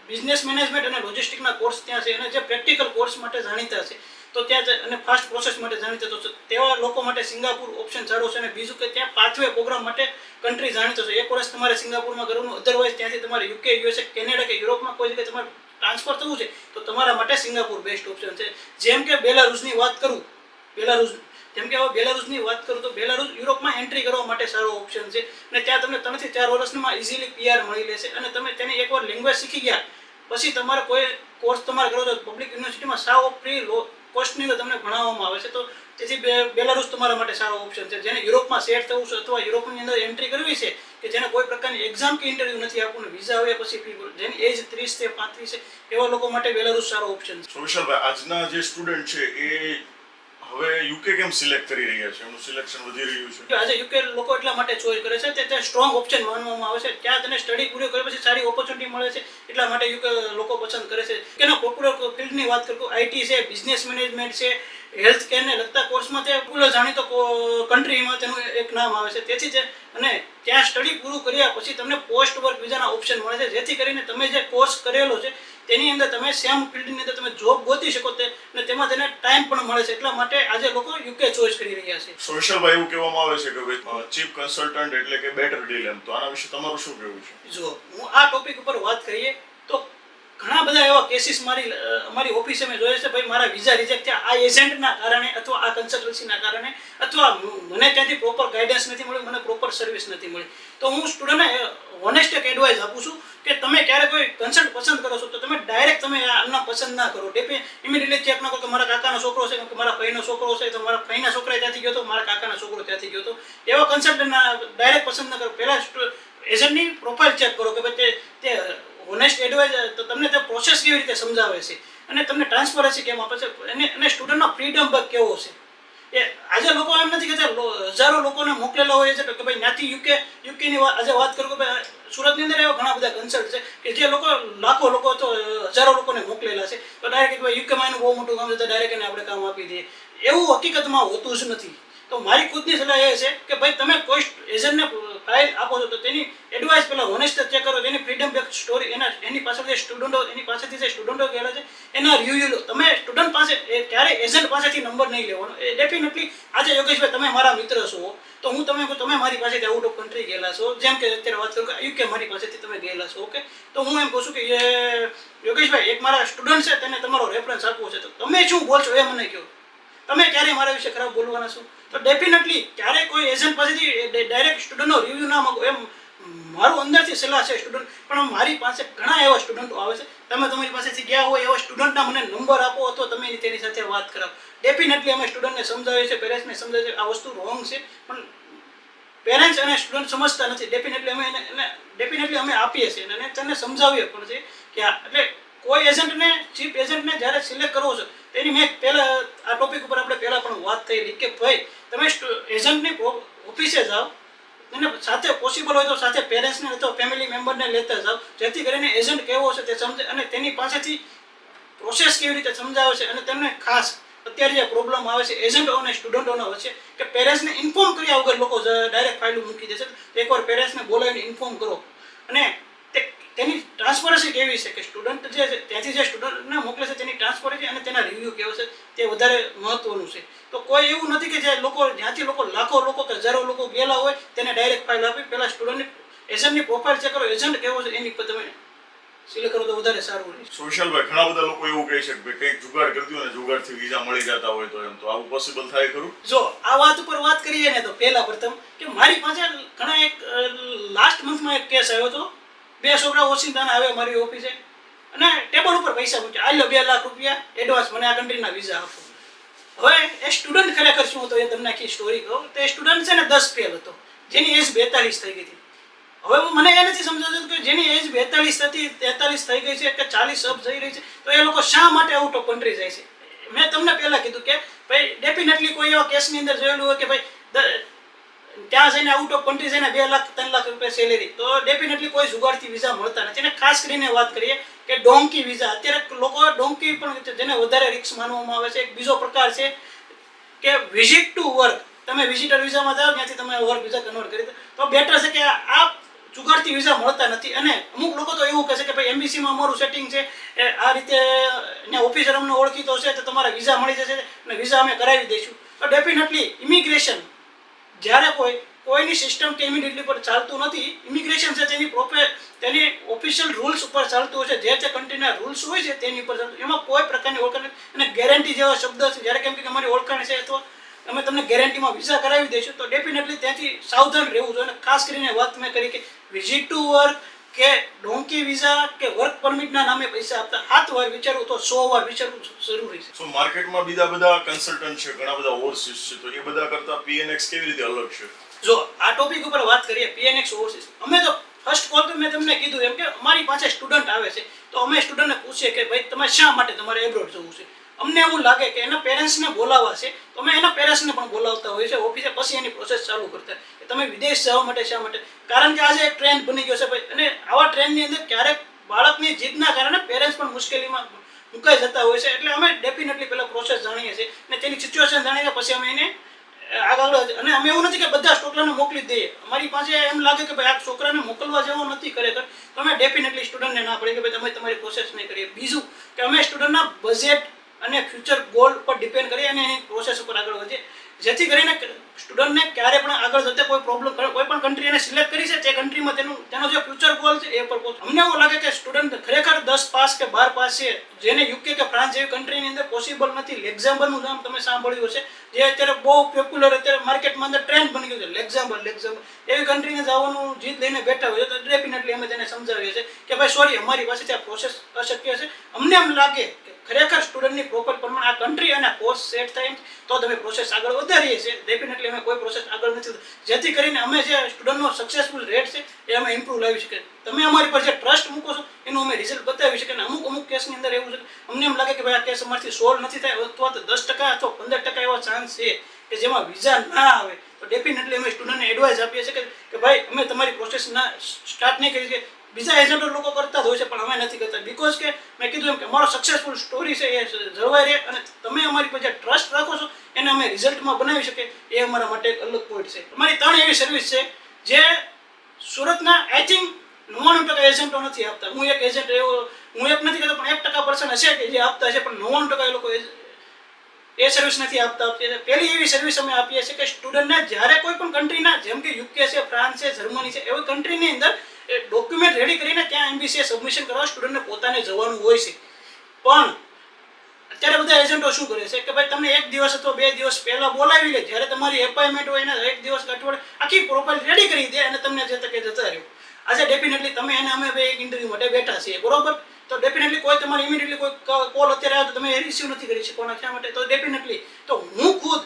બિઝનેસ મેનેજમેન્ટ અને લોજિસ્ટિકના કોર્સ ત્યાં છે, અને જે પ્રેક્ટિકલ કોર્સ માટે જાણીતા છે તો ત્યાં અને ફાસ્ટ પ્રોસેસ માટે જાણીતા તો તેવા લોકો માટે સિંગાપુર ઓપ્શન સારો છે. અને બીજું કે ત્યાં પાથવે પ્રોગ્રામ માટે કન્ટ્રી જાણીતો છે. એક વર્ષ તમારે સિંગાપુરમાં કરવાનું, અધરવાઇઝ ત્યાંથી તમારે યુકે, યુએસએ, કેનેડા કે યુરોપમાં કોઈ જગ્યાએ તમારે ટ્રાન્સફર થવું છે તો તમારા માટે સિંગાપુર બેસ્ટ ઓપ્શન છે. જેમ કે બેલારુસની વાત કરું, તો બેલારુસ યુરોપમાં એન્ટ્રી કરવા માટે સારો ઓપ્શન છે. અને ત્યાં તમને 3 થી 4 વર્ષમાં ઇઝીલી PR મળી લેશે. અને તમે તેની એકવાર લેંગ્વેજ શીખી ગયા પછી તમારે કોઈ કોર્સ તમારે કરવો તો પબ્લિક યુનિવર્સિટીમાં સાવ ફ્રી કોસ્ટની અંદર તમને ભણાવવામાં આવે છે. તો તેથી બેલારુસ તમારા માટે સારો ઓપ્શન છે. જેને યુરોપમાં સેટ થવું છે અથવા યુરોપની અંદર એન્ટ્રી કરવી છે, કે જેને કોઈ પ્રકારની એક્ઝામ કે ઇન્ટરવ્યૂ નથી આપવું, વિઝા આવ્યા પછી જેની એજ 30 થી 35 છે એવા લોકો માટે બેલારુસ સારો ઓપ્શન છે. So, વિશાલભાઈ, આજના જે સ્ટુડન્ટ છે એ હવે યુકે કેમ સિલેક્ટ કરી રહ્યા છે? એમનું સિલેક્શન વધી રહ્યું છે. આજે યુકે લોકો એટલા માટે ચોઈસ કરે છે તે સ્ટ્રોંગ ઓપ્શન માનવામાં આવે છે. ત્યાં તેને સ્ટડી પૂરી કર્યા પછી સારી ઓપોર્ચ્યુનિટી મળે છે, એટલા માટે યુકે લોકો પસંદ કરે છે. યુકેના પોપ્યુલર ફિલ્ડની વાત કરું, આઈટી છે, બિઝનેસ મેનેજમેન્ટ છે, હેલ્થ કેરને લગતા કોર્સમાં તે પૂરો જાણીતો કન્ટ્રીમાં તેનું એક નામ આવે છે. તેથી જ અને ત્યાં સ્ટડી પૂરું કર્યા પછી તમને પોસ્ટ વર્ક વિઝાના ઓપ્શન મળે છે, જેથી કરીને તમે જે કોર્સ કરેલો છે તેની અંદર તમે સેમ ફિલ્ડની અંદર તમે જોબ ગોતી શકો અને તેમાં તેને ટાઈમ પણ મળે છે. એટલા માટે આજે લોકો યુકે ચોઈસ કરી રહ્યા છે. સોશિયલભાઈ, એવું કહેવામાં આવે છે કે ભાઈ ચીફ કન્સલ્ટન્ટ એટલે કે બેટર ડીલ, એમ તો આના વિશે તમારું શું કહેવું છે? જો હું આ ટોપિક ઉપર વાત કરીએ તો ઘણા બધા એવા કેસીસ અમારી ઓફિસે મેં જોયા છે. ભાઈ, મારા વિઝા રિજેક્ટ થયા આ એજન્ટના કારણે અથવા આ કન્સલ્ટન્સીના કારણે, અથવા મને ત્યાંથી પ્રોપર ગાઈડન્સ નથી મળ્યું, મને પ્રોપર સર્વિસ નથી મળી. તો હું સ્ટુડન્ટને ઓનેસ્ટ એક એડવાઇસ આપું છું કે તમે ક્યારે કોઈ કન્સલ્ટ પસંદ કરો છો તો તમે ડાયરેક્ટ તમે આમના પસંદ ના કરો. ઇમિડિયેટલી ચેક ના કરો કે મારા કાકાનો છોકરો છે કે મારા ભાઈનો છોકરો છે, તો મારા ભાઈના છોકરા ત્યાંથી ગયો તો મારા કાકાનો છોકરો ત્યાંથી ગયો તો, એવા કન્સલ્ટન્ટના ડાયરેક્ટ પસંદ ના કરો. પહેલા એજન્ટની પ્રોફાઇલ ચેક કરો કે ભાઈ તે ઓનેસ્ટ એડવાઇઝ તો તમને તે પ્રોસેસ કેવી રીતે સમજાવે છે અને તમને ટ્રાન્સપરન્સી કેમ આપે છે, અને સ્ટુડન્ટનો ફ્રીડમ વર્ક કેવો છે. એ આજે લોકો એમ નથી કહેતા, હજારો લોકોને મોકલેલા હોય છે કે ભાઈ ત્યાંથી યુકેની આજે વાત કરું કે ભાઈ સુરતની અંદર એવા ઘણા બધા કન્સલ્ટ છે કે જે લોકો લાખો લોકો તો હજારો લોકોને મોકલેલા છે. તો ડાયરેક્ટ ભાઈ યુકેમાં એનું બહુ મોટું કામ છે તો ડાયરેક્ટ એને આપણે કામ આપી દઈએ, એવું હકીકતમાં હોતું જ નથી. તો મારી ખુદની સલાહ એ છે કે ભાઈ તમે કોઈ એજન્ટને ફાઇલ આપો છો તો તેની એડવાઇસ પહેલાં હોનેસ્ટ ચેક કરો, તેની ફ્રીડમ બેક સ્ટોરી, એની પાસેથી જે સ્ટુડન્ટો ગયેલા છે એના રિવ્યુ લો. તમે સ્ટુડન્ટ પાસે ક્યારેય એજન્ટ પાસેથી નંબર નહીં લેવાનો. એ ડેફિનેટલી આજે યોગેશભાઈ તમે મારા મિત્ર છો તો હું તમે મારી પાસેથી આઉટ ઓફ કન્ટ્રી ગયેલા છો, જેમ કે અત્યારે વાત કરું કે યુકે મારી પાસેથી તમે ગયેલા છો, ઓકે, તો હું એમ કહું છું કે યોગેશભાઈ એક મારા સ્ટુડન્ટ છે તેને તમારો રેફરન્સ આપવો છે, તો તમે શું બોલશો એ મને કહો. તમે ક્યારેય મારા વિશે ખરાબ બોલવાના છો તો ડેફિનેટલી ક્યારેય કોઈ એજન્ટ પાસેથી ડાયરેક્ટ સ્ટુડન્ટનો રિવ્યૂ ના માંગો, એમ મારું અંદરથી સલાહ છે સ્ટુડન્ટ. પણ મારી પાસે ઘણા એવા સ્ટુડન્ટો આવે છે, તમે તમારી પાસેથી ગયા હોય એવા સ્ટુડન્ટના મને નંબર આપો અથવા તમે તેની સાથે વાત કરાવો. ડેફિનેટલી અમે સ્ટુડન્ટને સમજાવીએ છીએ, પેરેન્ટ્સને સમજાવીએ છીએ આ વસ્તુ રોંગ છે, પણ પેરેન્ટ્સ અને સ્ટુડન્ટ સમજતા નથી. ડેફિનેટલી અમે આપીએ છીએ અને તેને સમજાવીએ પણ છે કે એટલે કોઈ એજન્ટને, ચીફ એજન્ટને જ્યારે સિલેક્ટ કરવો છો તેની મેં પહેલાં આ ટોપિક ઉપર આપણે પહેલાં પણ વાત થયેલી કે ભાઈ તમે એજન્ટની ઓફિસે જાઓ અને સાથે પોસિબલ હોય તો સાથે પેરેન્ટ્સને અથવા ફેમિલી મેમ્બરને લેતા જાઓ, જેથી કરીને એજન્ટ કેવો છે તે સમજે અને તેની પાસેથી પ્રોસેસ કેવી રીતે સમજાવે છે. અને તેમને ખાસ અત્યારે જે પ્રોબ્લેમ આવે છે એજન્ટો અને સ્ટુડન્ટોના વચ્ચે કે પેરેન્ટ્સને ઇન્ફોર્મ કર્યા વગર લોકો ડાયરેક્ટ ફાઇલો મૂકી દે છે. એકવાર પેરેન્ટ્સને બોલાવીને ઇન્ફોર્મ કરો અને તેની ટ્રાન્સપરન્સી કેવી છે કે સ્ટુડન્ટ જે છે ત્યાંથી જે સ્ટુડન્ટને મોકલે છે તેની ટ્રાન્સપરન્સી અને તેના રિવ્યૂ કેવો છે તે વધારે મહત્વનું છે. તો કોઈ એવું નથી કે જ્યાંથી લાખો લોકો કે હજારો લોકો ગયેલા હોય તેને ડાયરેક્ટ ફાઇલ આપી. પહેલાં સ્ટુડન્ટની એજન્ટની પ્રોફાઇલ ચેક કરો, એજન્ટ કેવો છે એની પર તમે સિલેક્ટ કરો તો વધારે સારું રહે. સોશિયલભાઈ, ઘણા બધા લોકો એવું કહે છે કે ભાઈ કંઈક જુગાડ કરતી હોય ને જુગાડથી વિઝા મળી જતા હોય તો એમ તો આવું પોસિબલ થાય ખરું? જો આ વાત ઉપર વાત કરીએ ને તો પહેલા પ્રથમ કે મારી પાસે ઘણા એક લાસ્ટ મંથમાં એક કેસ આવ્યો હતો. 2 છોકરા ઓચિંતાના આવ્યા મારી ઓફિસે અને ટેબલ ઉપર પૈસા મૂક્યા, આલ્યો 2 લાખ રૂપિયા એડવાન્સ, મને આ કન્ટ્રીના વિઝા આપો. હવે એ સ્ટુડન્ટ ખરેખર શું હતો એ તમને આખી સ્ટોરી કહું. તે સ્ટુડન્ટ છે ને 10 ફેલ હતો, જેની એજ 42 થઈ ગઈ હતી. હવે મને એ નથી સમજાતું કે જેની એજ 42 હતી, 43 થઈ ગઈ છે કે 40 અપ જઈ રહી છે, તો એ લોકો શા માટે આઉટ ઓફ કન્ટ્રી જાય છે. મેં તમને પહેલા કીધું કે ભાઈ ડેફિનેટલી કોઈ એવા કેસની અંદર જોયેલું હોય કે ભાઈ ત્યાં જઈને આઉટ ઓફ કન્ટ્રી જઈને 2 લાખ 3 લાખ રૂપિયા સેલેરી, તો ડેફિનેટલી કોઈ જુગાડથી વિઝા મળતા નથી. અને ખાસ કરીને વાત કરીએ કે ડોંકી વિઝા. અત્યારે લોકો ડોંકી પણ જેને વધારે રિસ્ક માનવામાં આવે છે. એક બીજો પ્રકાર છે કે વિઝિટ ટુ વર્ક. તમે વિઝિટર વિઝામાં જાઓ ત્યાંથી તમે વર્ક વિઝા કન્વર્ટ કરી દો તો બેટર છે કે આ જુગાડથી વિઝા મળતા નથી. અને અમુક લોકો તો એવું કહે છે કે ભાઈ એમ્બેસીમાં અમારું સેટિંગ છે, આ રીતે ત્યાં ઓફિસર અમને ઓળખીતો છે તો તમારા વિઝા મળી જશે અને વિઝા અમે કરાવી દઈશું. તો ડેફિનેટલી ઇમિગ્રેશન જ્યારે કોઈની સિસ્ટમ કે ઇમિડિયેટલી પર ચાલતું નથી. ઇમિગ્રેશન છે તેની ઓફિશિયલ રૂલ્સ ઉપર ચાલતું હોય છે, જે તે કન્ટ્રીના રૂલ્સ હોય છે તેની ઉપર ચાલતું. એમાં કોઈ પ્રકારની ઓળખાણ અને ગેરંટી જેવા શબ્દ છે. જ્યારે કેમ કે અમારી ઓળખાણ છે અથવા અમે તમને ગેરંટીમાં વિઝા કરાવી દઈશું તો ડેફિનેટલી ત્યાંથી સાવધાન રહેવું જોઈએ. અને ખાસ કરીને વાત મેં કરી કે વિઝિટ ટુ વર્ક કે ડોંકી વિઝા કે વર્ક પરમિટના નામે પૈસા આપતા 7 વાર વિચારવું તો 100 વાર વિચારવું જરૂરી છે. સો માર્કેટમાં બીજા બધા કન્સલ્ટન્ટ છે, ઘણા બધા ઓવરસીઝ છે, તો એ બધા કરતા પીએનએક્સ કેવી રીતે અલગ છે? જો આ ટોપિક ઉપર વાત કરીએ પીએનએક્સ ઓવરસીઝ, અમે તો ફર્સ્ટ કોલ તો મેં તમને કીધું એમ કે અમારી પાસે સ્ટુડન્ટ આવે છે તો અમે સ્ટુડન્ટને પૂછીએ કે ભાઈ તમે શા માટે તમારે એબ્રોડ જવું છે. અમને એવું લાગે કે એના પેરેન્ટ્સને બોલાવવા છે તો અમે એના પેરેન્ટ્સને પણ બોલાવતા હોય છે ઓફિસે, પછી એની પ્રોસેસ ચાલુ કરતા કે તમે વિદેશ જવા માટે શા માટે. કારણ કે આજે એક ટ્રેન્ડ બની ગયો છે ભાઈ, અને આવા ટ્રેન્ડની અંદર ક્યારેક બાળકની જીદના કારણે પેરેન્ટ્સ પણ મુશ્કેલીમાં મુકાઈ જતા હોય છે. એટલે અમે ડેફિનેટલી પહેલાં પ્રોસેસ જાણીએ છીએ અને તેની સિચ્યુએશન જાણીએ પછી અમે એને આગળ. અને અમે એવું નથી કે બધા છોકરાને મોકલી જ દઈએ. અમારી પાસે એમ લાગે કે ભાઈ આ છોકરાને મોકલવા જેવો નથી ખરેખર તો અમે ડેફિનેટલી સ્ટુડન્ટને ના પડીએ કે ભાઈ તમે તમારી પ્રોસેસ નહીં કરીએ. બીજું કે અમે સ્ટુડન્ટના બજેટ અને ફ્યુચર ગોલ પર ડિપેન્ડ કરીએ અને એની પ્રોસેસ ઉપર આગળ વધીએ, જેથી કરીને સ્ટુડન્ટને ક્યારે પણ આગળ જતા કોઈ પ્રોબ્લેમ, કોઈ પણ કન્ટ્રી એને સિલેક્ટ કરી છે તે કન્ટ્રીમાં તેનો જે ફ્યુચર ગોલ છે એ પર પહોંચે. અમને એવું લાગે કે સ્ટુડન્ટ ખરેખર 10 પાસ કે 12 પાસ છે, જેને યુકે કે ફ્રાન્સ જેવી કન્ટ્રીની અંદર પોસિબલ નથી. લેક્ઝામ્બરનું નામ તમે સાંભળ્યું હશે, જે અત્યારે બહુ પોપ્યુલર અત્યારે માર્કેટમાં અંદર ટ્રેન્ડ બની ગયું છે. લેક્ઝામ્બર એવી કન્ટ્રીને જવાનું જીત લઈને બેઠા હોય તો ડેફિનેટલી અમે તેને સમજાવીએ છીએ કે ભાઈ સોરી અમારી પાસે ત્યાં પ્રોસેસ અશક્ય છે. અમને એમ લાગે કે ખરેખર સ્ટુડન્ટની પ્રોપર પ્રમાણે આ કન્ટ્રી અને કોર્સ સેટ થાય તો તમે પ્રોસેસ આગળ વધારીએ છીએ. ડેફિનેટલી અમે કોઈ પ્રોસેસ આગળ નથી, જેથી કરીને અમે જે સ્ટુડન્ટનો સક્સેસફુલ રેટ છે એ અમે ઇમ્પ્રૂવ લાવી શકીએ. તમે અમારી પર જે ટ્રસ્ટ મૂકો છો એનું અમે રિઝલ્ટ બતાવી શકીએ. અને અમુક કેસની અંદર એવું છે કે અમને એમ લાગે કે ભાઈ આ કેસ અમારથી સોલ્વ નથી થાય અથવા તો 10% અથવા 15% એવા ચાન્સ છે કે જેમાં વિઝા ના આવે તો ડેફિનેટલી અમે સ્ટુડન્ટને એડવાઇસ આપીએ છીએ કે ભાઈ અમે તમારી પ્રોસેસ ના સ્ટાર્ટ નહીં કરી શકીએ. બીજા એજન્ટો લોકો કરતા જ હોય છે પણ અમે નથી કરતા, બિકોઝ કે મેં કીધું એમ કે અમારો સક્સેસફુલ સ્ટોરી છે એ જળવાઈ રહે અને તમે અમારી પર જે ટ્રસ્ટ રાખો છો એને અમે રિઝલ્ટમાં બનાવી શકીએ. એ અમારા માટે એક અલગ પોઈન્ટ છે. અમારી 3 એવી સર્વિસ છે જે સુરતના આઈ થિંક 99% એજન્ટો નથી આપતા. હું એક એજન્ટ હું એક નથી કહેતો પણ 1% પર્સન હશે કે જે આપતા હશે, પણ 99% એ લોકો એ સર્વિસ નથી આપતા. પહેલી એવી સર્વિસ અમે આપીએ છીએ કે સ્ટુડન્ટને જ્યારે કોઈ પણ કન્ટ્રીના, જેમ કે યુકે છે, ફ્રાન્સ છે, જર્મની છે, એવી કન્ટ્રીની અંદર એ ડોક્યુમેન્ટ રેડી કરીને ત્યાં એમ્બેસીએ સબમિશન કરવા સ્ટુડન્ટને પોતાને જવાનું હોય છે. પણ અત્યારે બધા એજન્ટો શું કરે છે કે ભાઈ તમને 1 દિવસ અથવા 2 દિવસ પહેલા બોલાવી લે, જ્યારે તમારી એપોઇન્ટમેન્ટ હોય એના 1 દિવસ અઠવાડિયે આખી પ્રોફાઇલ રેડી કરી દે અને તમને જે તકે જતા રહ્યો. આજે ડેફિનેટલી તમે એને અમે એક ઇન્ટરવ્યૂ માટે બેઠા છીએ, બરોબર, તો ડેફિનેટલી કોઈ તમારે ઇમિડિયેટલી કોઈ કોલ અત્યારે આવે તો તમે રિસીવ નથી કરી શકવાના. શા માટે? તો ડેફિનેટલી તો હું ખુદ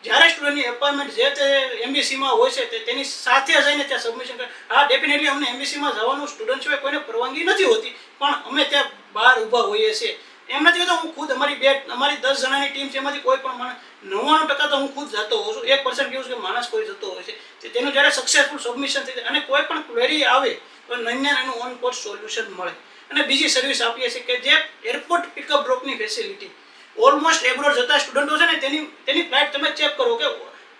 જ્યારે સ્ટુડન્ટની એપોઇન્ટમેન્ટ જે તે એમ્બેસીમાં હોય છે તેની સાથે જઈને ત્યાં સબમિશન કરે. હા, ડેફિનેટલી અમને એમ્બેસીમાં જવાનું સ્ટુડન્ટ સિવાય કોઈને પરવાનગી નથી હોતી, પણ અમે ત્યાં બહાર ઊભા હોઈએ છીએ. એમ નથી કહેતો હું ખુદ અમારી 10 જણાની ટીમ છે એમાંથી કોઈ પણ માણસ 99% તો હું ખુદ જતો હોઉં છું. 1% કેવું છે કે માણસ કોઈ જતો હોય છે તેનું જ્યારે સક્સેસફુલ સબમિશન થઈ જાય અને કોઈ પણ ક્વેરી આવે તો એનું ઓન કોર્સ સોલ્યુશન મળે. અને બીજી સર્વિસ આપીએ છીએ કે જે એરપોર્ટ પિકઅપ ડ્રોપની ફેસિલિટી. ઓલમોસ્ટ એબ્રોડ જતા સ્ટુડન્ટો છે ને તેની ફ્લાઇટ તમે ચેક કરો કે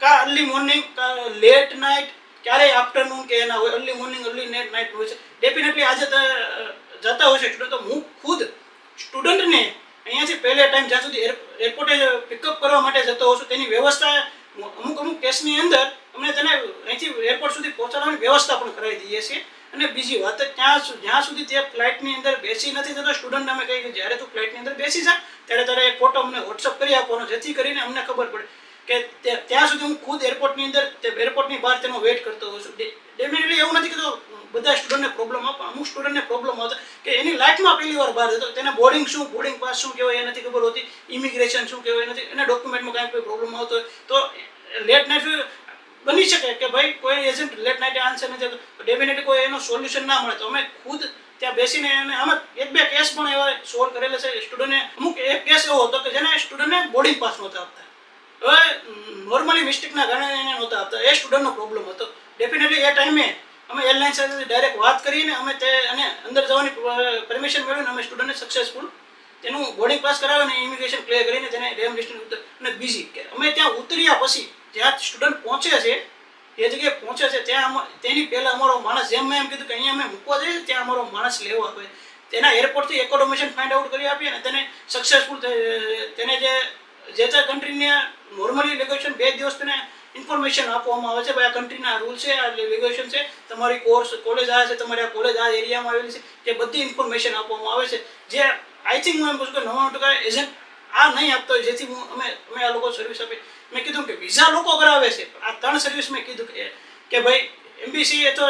કા અર્લી મોર્નિંગ કા લેટ નાઇટ, ક્યારેય આફ્ટરનૂન કે એના હોય, અર્લી મોર્નિંગ અર્લી નાઇટ હોય છે. ડેફિનેટલી આજે જતા હોય છે સ્ટુડન્ટો. હું ખુદ સ્ટુડન્ટને અહીંયાથી પહેલે ટાઈમ જ્યાં સુધી એરપોર્ટે પિકઅપ કરવા માટે જતો હોઉં છું તેની વ્યવસ્થા અમુક કેસની અંદર અમને તેને અહીંથી એરપોર્ટ સુધી પહોંચાડવાની વ્યવસ્થા પણ કરાવી દઈએ છીએ. અને બીજી વાત, જ્યાં સુધી તે ફ્લાઇટની અંદર બેસી નથી જતો સ્ટુડન્ટ અમે કહીએ કે જ્યારે તું ફ્લાઇટની અંદર બેસી જા ત્યારે તારે એક ફોટો અમને વોટ્સઅપ કરી આપવાનો, જેથી કરીને અમને ખબર પડે કે ત્યાં સુધી હું ખુદ એરપોર્ટની અંદર એરપોર્ટની બહાર તેનો વેઇટ કરતો હોઉં છું. ડેફિનેટલી એવું નથી કહેતો બધા સ્ટુડન્ટને પ્રોબ્લેમ આપે, અમુક સ્ટુડન્ટને પ્રોબ્લેમ આવતો કે એની લાઈફમાં પહેલી વાર બહાર જતો, તેને બોર્ડિંગ પાસ શું કહેવાય એ નથી ખબર હોતી, ઇમિગ્રેશન શું કહેવાય નથી, એને ડોક્યુમેન્ટમાં કાંઈ કોઈ પ્રોબ્લેમ આવતો હોય તો લેટ નાઇટ બની શકે કે ભાઈ કોઈ એજન્ટ લેટ નાઇટે આન્સર નથી આપતો, ડેફિનેટલી કોઈ એનો સોલ્યુશન ના મળે તો અમે ખુદ ત્યાં બેસીને અને અમે 1-2 કેસ પણ એવા સોલ્વ કરેલા છે. સ્ટુડન્ટને અમુક એક કેસ એવો હતો કે જેને સ્ટુડન્ટને બોર્ડિંગ પાસ નહોતા આપતા. હવે નોર્મલી મિસ્ટેકના કારણે એને નહોતા આપતા, એ સ્ટુડન્ટનો પ્રોબ્લેમ હતો. ડેફિનેટલી એ ટાઈમે અમે એરલાઇન સાથે ડાયરેક્ટ વાત કરીને અમે તે અને અંદર જવાની પરમિશન મેળવીને અમે સ્ટુડન્ટને સક્સેસફુલ તેનું બોર્ડિંગ પાસ કરાવે અને ઇમિગ્રેશન ક્લિયર કરીને તેને ડેમ ડેસ્ટિનેશન અને બીજી કે અમે ત્યાં ઉતર્યા પછી જ્યાં સ્ટુડન્ટ પહોંચે છે એ જગ્યાએ પહોંચે છે ત્યાં તેની પહેલાં અમારો માણસ જેમ મેં એમ કીધું કે અહીંયા અમે મૂકવા જઈએ ત્યાં અમારો માણસ લેવા આવે તેના એરપોર્ટથી એકોમોડેશન ફાઇન્ડ આઉટ કરી આપીએ અને તેને સક્સેસફુલ તેને જે તે કન્ટ્રીને નોર્મલી લેગેશન 2 દિવસ તેને ઇન્ફોર્મેશન આપવામાં આવે છે ભાઈ આ કન્ટ્રીના રૂલ છે આ લેગેશન છે તમારી કોલેજ આ છે તમારી આ કોલેજ આ એરિયામાં આવેલી છે તે બધી ઇન્ફોર્મેશન આપવામાં આવે છે જે આઈ થિંક હું એમ કહું છું કે 99% એજન્ટ આ નહીં આપતો હોય જેથી અમે આ લોકો સર્વિસ આપી મેં કીધું કે વિઝા લોકો કરાવે છે આ 3 સર્વિસ મેં કીધું કે ભાઈ એમબીસી એ તો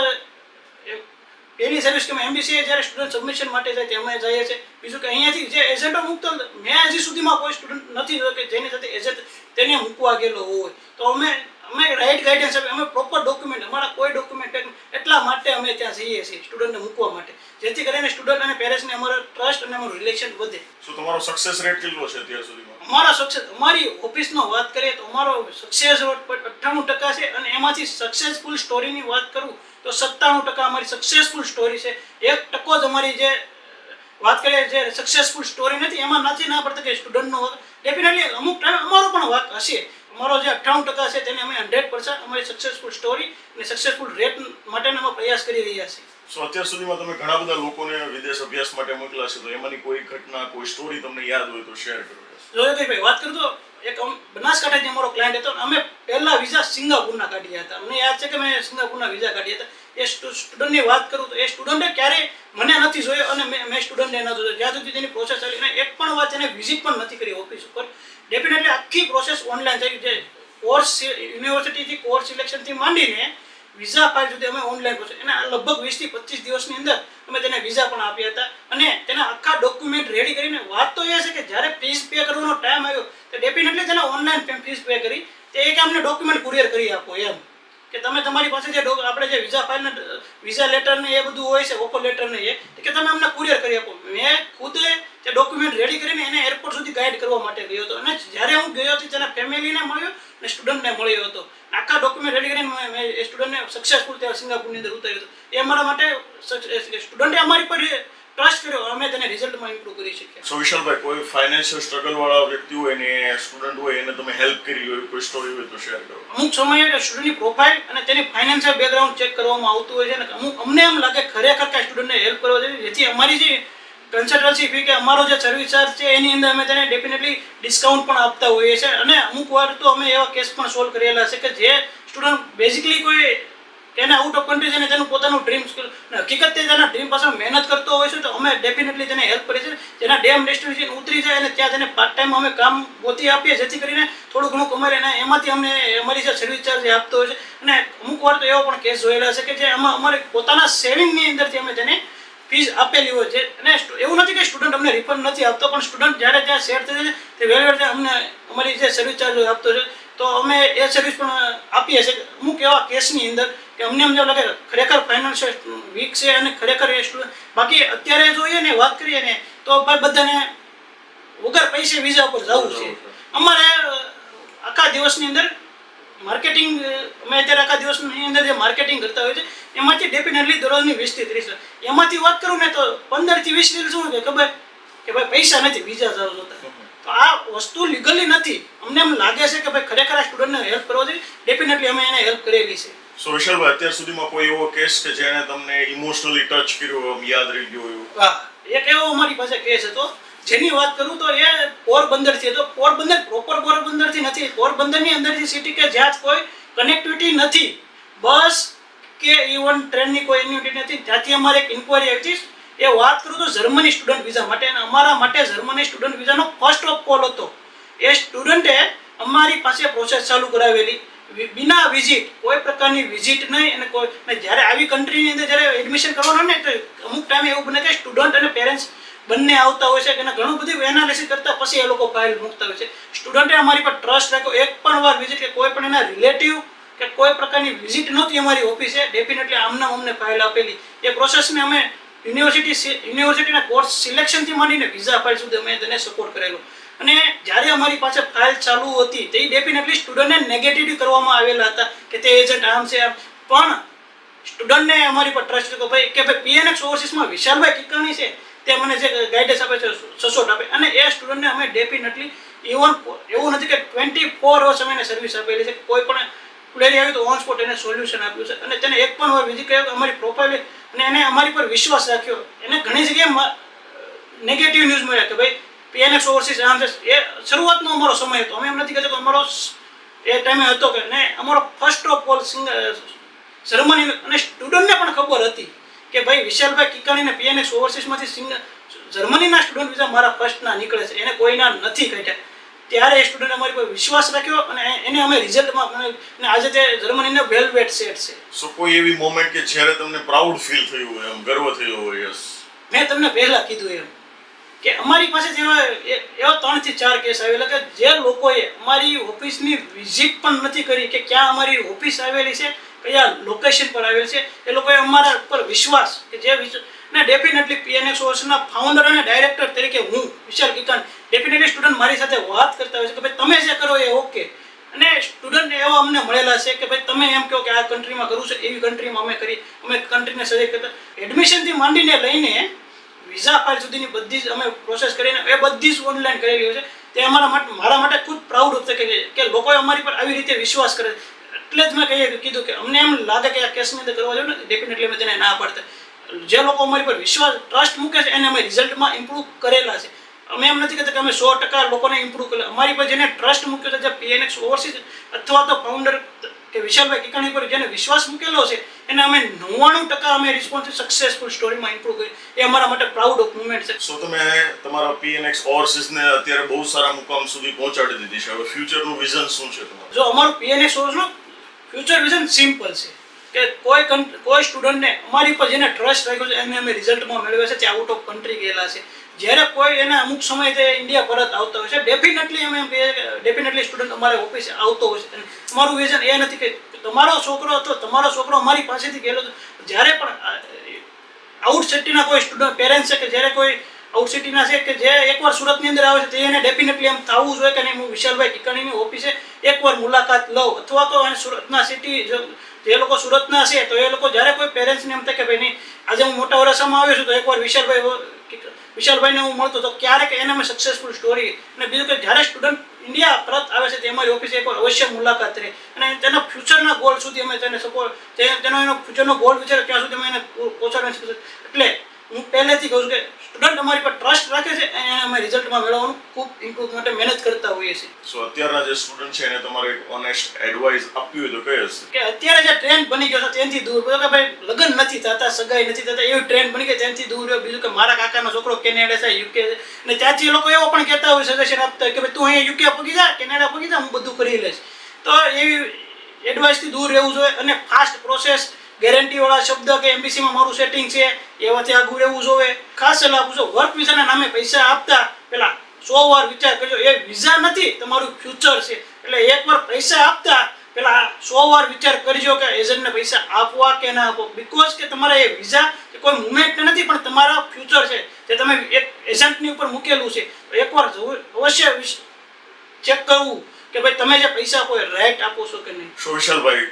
પહેલી સર્વિસ કે અમે એમબીસી જ્યારે સ્ટુડન્ટ સબમિશન માટે જાય તે અમે જઈએ છીએ બીજું કે અહીંયાથી જે એજન્ટો મૂકતો મેં હજી સુધીમાં કોઈ સ્ટુડન્ટ નથી જોયો કે જેની સાથે એજન્ટ તેને મૂકવા ગયેલો હોય તો અમે રાઇટ ગાઈડન્સ આપીએ અમે પ્રોપર ડોક્યુમેન્ટ અમારા કોઈ ડોક્યુમેન્ટ એટલા માટે અમે ત્યાં જઈએ છીએ સ્ટુડન્ટને મૂકવા માટે જેથી કરીને સ્ટુડન્ટ અને પેરેન્ટ્સને અમારો ટ્રસ્ટ અને અમારું રિલેશન વધે. શું તમારો સક્સેસ રેટ કેટલો છે અત્યાર સુધીમાં? અમારા સક્સેસ અમારી ઓફિસનો વાત કરીએ તો અમારો સક્સેસ રેટ 98% છે અને એમાંથી સક્સેસફુલ સ્ટોરીની વાત કરું તો 97% અમારી સક્સેસફુલ સ્ટોરી છે. 1% જ અમારી જે વાત કરીએ જે સક્સેસફુલ સ્ટોરી નથી એમાં નથી ના પડતા કે સ્ટુડન્ટનો વાંક ડેફિનેટલી અમુક ટાઈમ અમારો પણ વાંક હશે. અમારો જે 98% છે તેને અમે 100% અમારી સક્સેસફુલ સ્ટોરી અને સક્સેસફુલ રેટ માટેનો અમે પ્રયાસ કરી રહ્યા છીએ. સો અત્યાર સુધીમાં તમે ઘણા બધા લોકોને વિદેશ અભ્યાસ માટે મોકલ્યા છે તો એમાંની કોઈ ઘટના કોઈ સ્ટોરી તમને યાદ હોય તો શેર કરો. જોયેશભાઈ વાત કરું તો એક બનાસકાંઠાથી અમારો ક્લાયન્ટ હતો અમે પહેલા વિઝા સિંગાપુરના કાઢ્યા હતા. મને યાદ છે કે મેં સિંગાપુરના વિઝા કાઢ્યા હતા. એ સ્ટુડન્ટની વાત કરું તો એ સ્ટુડન્ટે ક્યારેય મને નથી જોયો અને મેં સ્ટુડન્ટને ન જોયો જ્યાં સુધી તેની પ્રોસેસ ચાલી અને એક પણ વાર તેને વિઝિટ પણ નથી કરી ઓફિસ ઉપર. ડેફિનેટલી આખી પ્રોસેસ ઓનલાઈન થઈ જે કોર્સ યુનિવર્સિટીથી કોર્સ સિલેક્શનથી માંડીને વિઝા ફાઇલ સુધી અમે ઓનલાઈન પ્રોસેસ એના લગભગ 20 થી 25 દિવસની અંદર અમે તેને વિઝા પણ આપ્યા હતા અને તેના આખા ડોક્યુમેન્ટ રેડી કરીને વાત તો એ છે કે જ્યારે ફીસ પે કરવાનો ટાઈમ આવ્યો તો ડેફિનેટલી તેને ઓનલાઈન ફીસ પે કરી તે એક અમને ડોક્યુમેન્ટ કુરિયર કરી આપો એમ કે તમે તમારી પાસે જે આપણે જે વિઝા ફાઇલ વિઝા લેટર ને એ બધું હોય છે ઓફર લેટર ને એ કે તમે અમને કુરિયર કરી આપો. મેં ખુદે તે ડોક્યુમેન્ટ રેડી કરીને એને એરપોર્ટ સુધી ગાઈડ કરવા માટે ગયો હતો અને જ્યારે હું ગયો હતો તેના ફેમિલીને મળ્યો અને સ્ટુડન્ટને મળ્યો હતો. આખા ડોક્યુમેન્ટ રેડી કરીને મેં એ સ્ટુડન્ટને સક્સેસફુલ ત્યાં સિંગાપુરની અંદર ઉતાર્યો હતો. એ અમારા માટે સ્ટુડન્ટે અમારી પર ટ્રસ્ટ કર્યો અમે તેને રિઝલ્ટમાં ઇમ્પ્રૂવ કરી શકીએ. સો વિશાલભાઈ કોઈ ફાઇનાન્શિયલ સ્ટ્રગલ વાળા વ્યક્તિ હોય ને સ્ટુડન્ટ હોય એને તમે હેલ્પ કરી હોય કોઈ સ્ટોરી હોય તો શેર કરો. અમુક સમયે સ્ટુડન્ટની પ્રોફાઇલ અને તેની ફાઇનાન્શિયલ બેકગ્રાઉન્ડ ચેક કરવામાં આવતું હોય છે અને અમને એમ લાગે ખરેખર કે સ્ટુડન્ટને હેલ્પ કરવા જોઈએ જેથી અમારી જે કન્સલ્ટન્સી ફી કે અમારો જે સર્વિસ ચાર્જ છે એની અંદર અમે તેને ડેફિનેટલી ડિસ્કાઉન્ટ પણ આપતા હોઈએ છીએ અને અમુક વાર તો અમે એવા કેસ પણ સોલ્વ કરેલા છે કે જે સ્ટુડન્ટ બેઝિકલી કોઈ તેને આઉટ ઓફ કન્ટ્રી છે ને તેનું પોતાનું ડ્રીમ હકીકત તે તેના ડ્રીમ પાછળ મહેનત કરતો હોય છે તો અમે ડેફિનેટલી તેને હેલ્પ કરીએ છીએ. જેના ડેમ ડેસ્ટિનેશન ઉતરી જાય અને ત્યાં તેને પાર્ટ ટાઈમ અમે કામ ગોતી આપીએ જેથી કરીને થોડું ઘણું કમાઈ અને એમાંથી અમને અમારી જે સર્વિસ ચાર્જ આપતો હોય છે અને અમુક વાર તો એવો પણ કેસ જોયેલા છે કે જે અમારે પોતાના સેવિંગની અંદરથી અમે તેને ફીસ આપેલી હોય છે અને એવું નથી કે સ્ટુડન્ટ અમને રિફંડ નથી આપતો પણ સ્ટુડન્ટ જ્યારે ત્યાં શેર થઈ જાય તે વેલવેર અમને અમારી જે સર્વિસ ચાર્જ આપતો છે તો અમે એ સર્વિસ પણ આપીએ છીએ. અમુક એવા કેસની અંદર કે અમને એમ જેવું લાગે ખરેખર ફાઇનાન્શિયલ વીક છે અને ખરેખર એ સ્ટુડન્ટ બાકી અત્યારે જોઈએ ને વાત કરીએ ને તો બધાને વગર પૈસે વિઝા ઉપર જવું છે. અમારે આખા દિવસની અંદર માર્કેટિંગ અમે અત્યારે આખા દિવસની અંદર જે માર્કેટિંગ કરતા હોય છે એમાંથી ડેફિનેટલી દરરોજની 20 થી 30 એમાંથી વાત કરું ને તો 15 થી 20 રીલ શું છે ખબર કે ભાઈ પૈસા નથી વિઝા જાવ જોતા તો આ વસ્તુ લીગલી નથી. અમને એમ લાગે છે કે ભાઈ ખરેખર આ સ્ટુડન્ટને હેલ્પ કરવા જોઈએ ડેફિનેટલી અમે એને હેલ્પ કરેલી છે. સો વિશાલભાઈ અત્યાર સુધીમાં કોઈ એવો કેસ કે જેને તમને ઇમોશનલી ટચ કર્યો યાદ રહી ગયો એવું? હા એક એવો અમારી પાસે કેસ હતો જેની વાત કરું તો એ પોરબંદરથી હતો. પોરબંદર પ્રોપર પોરબંદરથી નથી પોરબંદરની અંદરથી સિટી કે જ્યાં કોઈ કનેક્ટિવિટી નથી બસ કે ઇવન ટ્રેનની કોઈ યુનિટી નથી ત્યાંથી અમારે એક ઇન્કવાયરી આવી હતી. એ વાત કરું તો જર્મની સ્ટુડન્ટ વિઝા માટે અને અમારા માટે જર્મની સ્ટુડન્ટ વિઝાનો ફર્સ્ટ ઓફ કોલ હતો. એ સ્ટુડન્ટે અમારી પાસે પ્રોસેસ ચાલુ કરાવેલી વિના વિઝિટ કોઈ પ્રકારની વિઝિટ નહીં અને કોઈ જ્યારે આવી કન્ટ્રીની અંદર જ્યારે એડમિશન કરવાનું ને તો અમુક ટાઈમે એવું બને કે સ્ટુડન્ટ અને પેરેન્ટ્સ બંને આવતા હોય છે કે ઘણું બધું એનાલિસિસ કરતા પછી એ લોકો ફાઇલ મૂકતા હોય છે. સ્ટુડન્ટે અમારી પર ટ્રસ્ટ રાખ્યો એક પણ વાર વિઝિટ કે કોઈ પણ એના રિલેટિવ કે કોઈ પ્રકારની વિઝિટ નહોતી અમારી ઓફિસે ડેફિનેટલી આમના અમને ફાઇલ આપેલી. એ પ્રોસેસને અમે યુનિવર્સિટીના કોર્સ સિલેક્શનથી માંડીને વિઝા ફાઇલ સુધી અમે તેને સપોર્ટ કરેલો અને જ્યારે અમારી પાસે ફાઇલ ચાલુ હતી તે ડેફિનેટલી સ્ટુડન્ટને નેગેટિવ કરવામાં આવેલા હતા કે તે એજન્ટ આમ છે આમ પણ સ્ટુડન્ટને અમારી પર ટ્રસ્ટ કે ભાઈ પીએનએક્સ ઓવરસીસમાં વિશાલભાઈ કિકાણી છે તે મને જે ગાઈડન્સ આપે છે સચોટ આપે, અને એ સ્ટુડન્ટને અમે ડેફિનેટલી ઇવન એવું નથી કે 24 અવર્સ અમે એને સર્વિસ આપેલી છે. કોઈ પણ ક્વેરી આવી તો ઓન સ્પોટ એને સોલ્યુશન આપ્યું છે, અને તેને એક પણ વાર વિઝિટ કર્યો અમારી પ્રોફાઇલ અને એને અમારી પર વિશ્વાસ રાખ્યો. એને ઘણી જગ્યાએ નેગેટિવ ન્યૂઝ મળ્યા કે ભાઈ પીએનએક્સ ઓવરસીસ આમ છે. એ શરૂઆતનો અમારો સમય હતો, અમે એમ નથી કહેતા કે અમારો એ ટાઈમે હતો કે ને અમારો ફર્સ્ટ ઓફ ઓલ જર્મની અને સ્ટુડન્ટને પણ ખબર હતી કે ભાઈ વિશાલભાઈ કિકાણીને પીએનએક્સ ઓવરસીસમાંથી જર્મનીના સ્ટુડન્ટ વિઝા મારા ફર્સ્ટના નીકળે છે, એને કોઈના નથી કાઢ્યા. ત્યારે એ સ્ટુડન્ટ અમારી પર વિશ્વાસ રાખ્યો અને એને અમે રિઝલ્ટમાં અને આજે તે જર્મનીને વેલ્વેટ સેટ છે. સો કોઈ એવી મોમેન્ટ કે જ્યારે તમને પ્રાઉડ ફીલ થયું હોય, એમ ગર્વ થયો હોય? યસ, મેં તમને પહેલા કીધું એમ કે અમારી પાસે એવા 3 થી 4 કેસ આવેલા કે જે લોકોએ અમારી ઓફિસની વિઝિટ પણ નથી કરી કે ક્યાં અમારી ઓફિસ આવેલી છે, કયા લોકેશન પર આવેલી છે. એ લોકોએ અમારા પર વિશ્વાસ કે જે ને ડેફિનેટલી પીએનએક્સ ઓવરસીસના ફાઉન્ડર અને ડાયરેક્ટર તરીકે હું વિશાલ કિકાણી ડેફિનેટલી સ્ટુડન્ટ મારી સાથે વાત કરતા હોય છે કે ભાઈ તમે જે કરો એ ઓકે, અને સ્ટુડન્ટ એવા અમને મળેલા છે કે ભાઈ તમે એમ કહો કે આ કન્ટ્રીમાં કરવું છે એવી કન્ટ્રીમાં અમે કરી, અમે કન્ટ્રીને સજેસ્ટ કરતા. એડમિશનથી માંડીને લઈને વિઝા ફાઇલ સુધીની બધી જ અમે પ્રોસેસ કરીને એ બધી જ ઓનલાઈન કરેલી હોય છે. તે મારા માટે ખુદ પ્રાઉડ હતું કે લોકોએ અમારી પર આવી રીતે વિશ્વાસ કરે. એટલે જ મેં કીધું કે અમને એમ લાગે કે આ કેસની અંદર કરવા જોઈએ ને ડેફિનેટલી અમે તેને ના પાડતા. જે લોકો અમારી પર વિશ્વાસ ટ્રસ્ટ મૂકે છે એને અમે રિઝલ્ટમાં ઇમ્પ્રૂવ કરેલા છે. અમે એમ નથી કહેતા કે અમે 100% લોકોને ઇમ્પ્રૂવ કરેલા. અમારી પર જેને ટ્રસ્ટ મૂક્યો છે, જે પીએનએક્સ ઓવરસીસ અથવા તો ફાઉન્ડર કે વિશાલભાઈ કિકાણી પર જેને વિશ્વાસ મૂકેલો છે એને અમે 99% અમે રિસ્પોન્સ સક્સેસફુલ સ્ટોરીમાં ઇમ્પ્રૂવ કરી. એ અમારા માટે પ્રાઉડ ઓફ મુમેન્ટ છે. સો તમે તમારા પીએનએક્સ ઓવરસીસને અત્યારે બહુ સારા મુકામ સુધી પહોંચાડી દીધી છે. હવે ફ્યુચરનું વિઝન શું છે તમારું? જો અમારું પીએનએક્સ ઓવરસીસનું ફ્યુચર વિઝન સિમ્પલ છે કે કોઈ સ્ટુડન્ટને અમારી પર જેને ટ્રસ્ટ રાખ્યો છે એને અમે રિઝલ્ટમાં મેળવ્યા છે, તે આઉટ ઓફ કન્ટ્રી ગયેલા છે. જ્યારે કોઈ એના અમુક સમય તે ઇન્ડિયા પરત આવતા હોય છે, ડેફિનેટલી અમે એમ કહીએ કે ડેફિનેટલી સ્ટુડન્ટ અમારે ઓફિસે આવતો હોય છે. અમારું વિઝન એ નથી કે તમારો છોકરો અમારી પાસેથી ગયેલો છે. જ્યારે પણ આઉટ સિટીના કોઈ સ્ટુડન્ટ પેરેન્ટ્સ છે કે જ્યારે કોઈ આઉટ સિટીના છે કે જે એકવાર સુરતની અંદર આવે છે તો એને ડેફિનેટલી એમ થવું જોઈએ કે નહીં હું વિશાલભાઈ કિકાણીની ઓફિસે એકવાર મુલાકાત લઉં, અથવા તો સુરતના સિટી જે લોકો સુરતના છે તો એ લોકો જ્યારે કોઈ પેરેન્ટ્સને એમ થાય કે ભાઈ નહીં આજે હું મોટા વરસામાં આવ્યો છું તો એકવાર વિશાલભાઈને હું મળતો તો ક્યારેક એને મેં સક્સેસફુલ સ્ટોરી. અને બીજું કે જ્યારે સ્ટુડન્ટ ઇન્ડિયા પરત આવે છે તે અમારી ઓફિસે એકવાર અવશ્ય મુલાકાત રહે અને તેના ફ્યુચરના ગોલ સુધી અમે તેને સપોર્ટ તેનો એનો ફ્યુચરનો ગોલ વિચારે ત્યાં સુધી અમે એને પહોંચાડવાની શકીએ. એટલે હું પહેલેથી કહું છું કે સ્ટુડન્ટ અમારી પર ટ્રસ્ટ રાખે છે અને એને અમે રિઝલ્ટમાં મેળવવાનું ખૂબ ઇમ્પ્રૂવ માટે મહેનત કરતા હોઈએ છીએ. સો અત્યારના જે સ્ટુડન્ટ છે એને તમારે એક ઓનેસ્ટ એડવાઇસ આપવી હોય તો કઈ હશે? કે અત્યારે જે ટ્રેન્ડ બની ગયો છે તેનાથી દૂર રહ્યો કે ભાઈ લગ્ન નથી થતા, સગાઈ નથી થતા, એવી ટ્રેન્ડ બની ગઈ તેનાથી દૂર રહ્યો. બીજું કે મારા કાકાનો છોકરો કેનેડા છે, યુકે છે, અને ત્યાંથી લોકો એવો પણ કહેતા હોય, સજેશન આપતા હોય કે ભાઈ તું અહીંયા યુકે પગી જા, કેનેડા પગી જા, હું બધું કરી લઈશ. તો એવી એડવાઇસથી દૂર રહેવું જોઈએ અને ફાસ્ટ પ્રોસેસ ગેરંટી વાળા શબ્દ કે એમબીસીમાં મારું સેટિંગ છે એવાથી આગળ રહેવું જોઈએ. ખાસ સલાહ આપું વર્ક વિઝાના નામે પૈસા આપતા પહેલા 100 વાર વિચાર કરજો. એ વિઝા નથી, તમારું ફ્યુચર છે. એટલે એકવાર પૈસા આપતા પહેલા 100 વાર વિચાર કરજો કે એજન્ટને પૈસા આપવા કે ના આપો. બીકોઝ કે તમારા એ વિઝા કે કોઈ મુવમેન્ટ નથી પણ તમારા ફ્યુચર છે જે તમે એક એજન્ટની ઉપર મૂકેલું છે. તો એકવાર અવશ્ય ચેક કરવું કે ભાઈ તમે જે પૈસા આપો એ રાઈટ આપો છો કે નહીં. સો વિશાલભાઈ,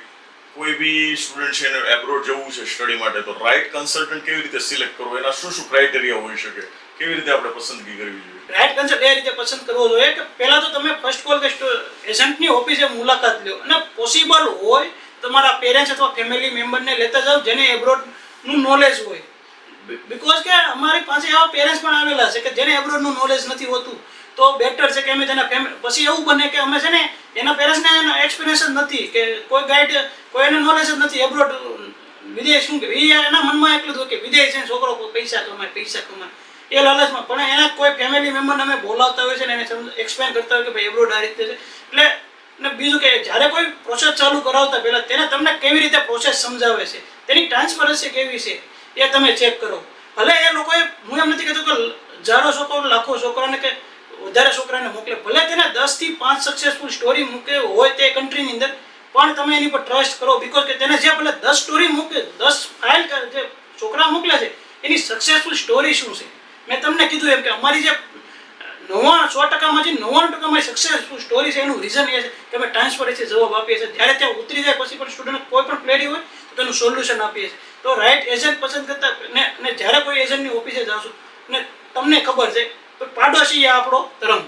કોઈ બી સ્ટુડન્ટ છે એને એબ્રોડ જવું છે સ્ટડી માટે તો રાઇટ કન્સલ્ટન્ટ કેવી રીતે સિલેક્ટ કરવો, એના શું ક્રાઇટેરિયા હોઈ શકે, કેવી રીતે આપણે પસંદગી કરવી જોઈએ? રાઈટ કન્સલ્ટ એ રીતે પસંદ કરવો જોઈએ કે પહેલા તો તમે ફર્સ્ટ કોલ કે એજન્ટની ઓફિસે મુલાકાત લો અને પોસિબલ હોય તમારા પેરેન્ટ્સ અથવા ફેમિલી મેમ્બરને લેતા જાઓ જેને એબ્રોડનું નોલેજ હોય. બીકોઝ કે અમારી પાસે એવા પેરેન્ટ્સ પણ આવેલા છે કે જેને એબ્રોડનું નોલેજ નથી હોતું. તો બેટર છે કે અમે તેના પછી એવું બને કે અમે છે ને એના પેરેન્ટ્સને એક્સપિરિયન્સ જ નથી કે કોઈ ગાઈડ કોઈને નોલેજ જ નથી એબ્રોડ વિદેશ શું કે એના મનમાં એટલું હતું કે વિદેશ છે છોકરો પૈસા કમાય એ લાલચમાં પણ એના કોઈ ફેમિલી મેમ્બરને અમે બોલાવતા હોય છે ને એને એક્સપ્લેન કરતા હોય કે ભાઈ એબ્રોડ આ રીતે છે. એટલે અને બીજું કે જ્યારે કોઈ પ્રોસેસ ચાલુ કરાવતા પહેલાં તેને તમને કેવી રીતે પ્રોસેસ સમજાવે છે, તેની ટ્રાન્સપરન્સી કેવી છે એ તમે ચેક કરો. ભલે એ લોકોએ હું એમ નથી કહેતો કે હજારો છોકરો લાખો છોકરાને કે વધારે છોકરાને મોકલે, ભલે તેને 10 થી 5 સક્સેસફુલ સ્ટોરી મૂકે હોય તે કન્ટ્રીની અંદર પણ તમે એની પર ટ્રસ્ટ કરો. બીકોઝ કે તેને જે ભલે 10 સ્ટોરી મૂકે 10 ફાઇલ જે છોકરા મોકલે છે એની સક્સેસફુલ સ્ટોરી શું છે. મેં તમને કીધું એમ કે અમારી જે 100%માંથી 99% અમારી સક્સેસફુલ સ્ટોરી છે એનું રીઝન એ છે કે અમે ટ્રાન્સપરન્સી જવાબ આપીએ છીએ. જ્યારે ત્યાં ઉતરી જાય પછી પણ સ્ટુડન્ટ કોઈ પણ ક્વેરી હોય તેનું સોલ્યુશન આપીએ છીએ. તો રાઈટ એજન્ટ પસંદ કરતા ને જ્યારે કોઈ એજન્ટની ઓફિસે જાશો ને તમને ખબર છે તો પાડોશી આપણો ધર્મ,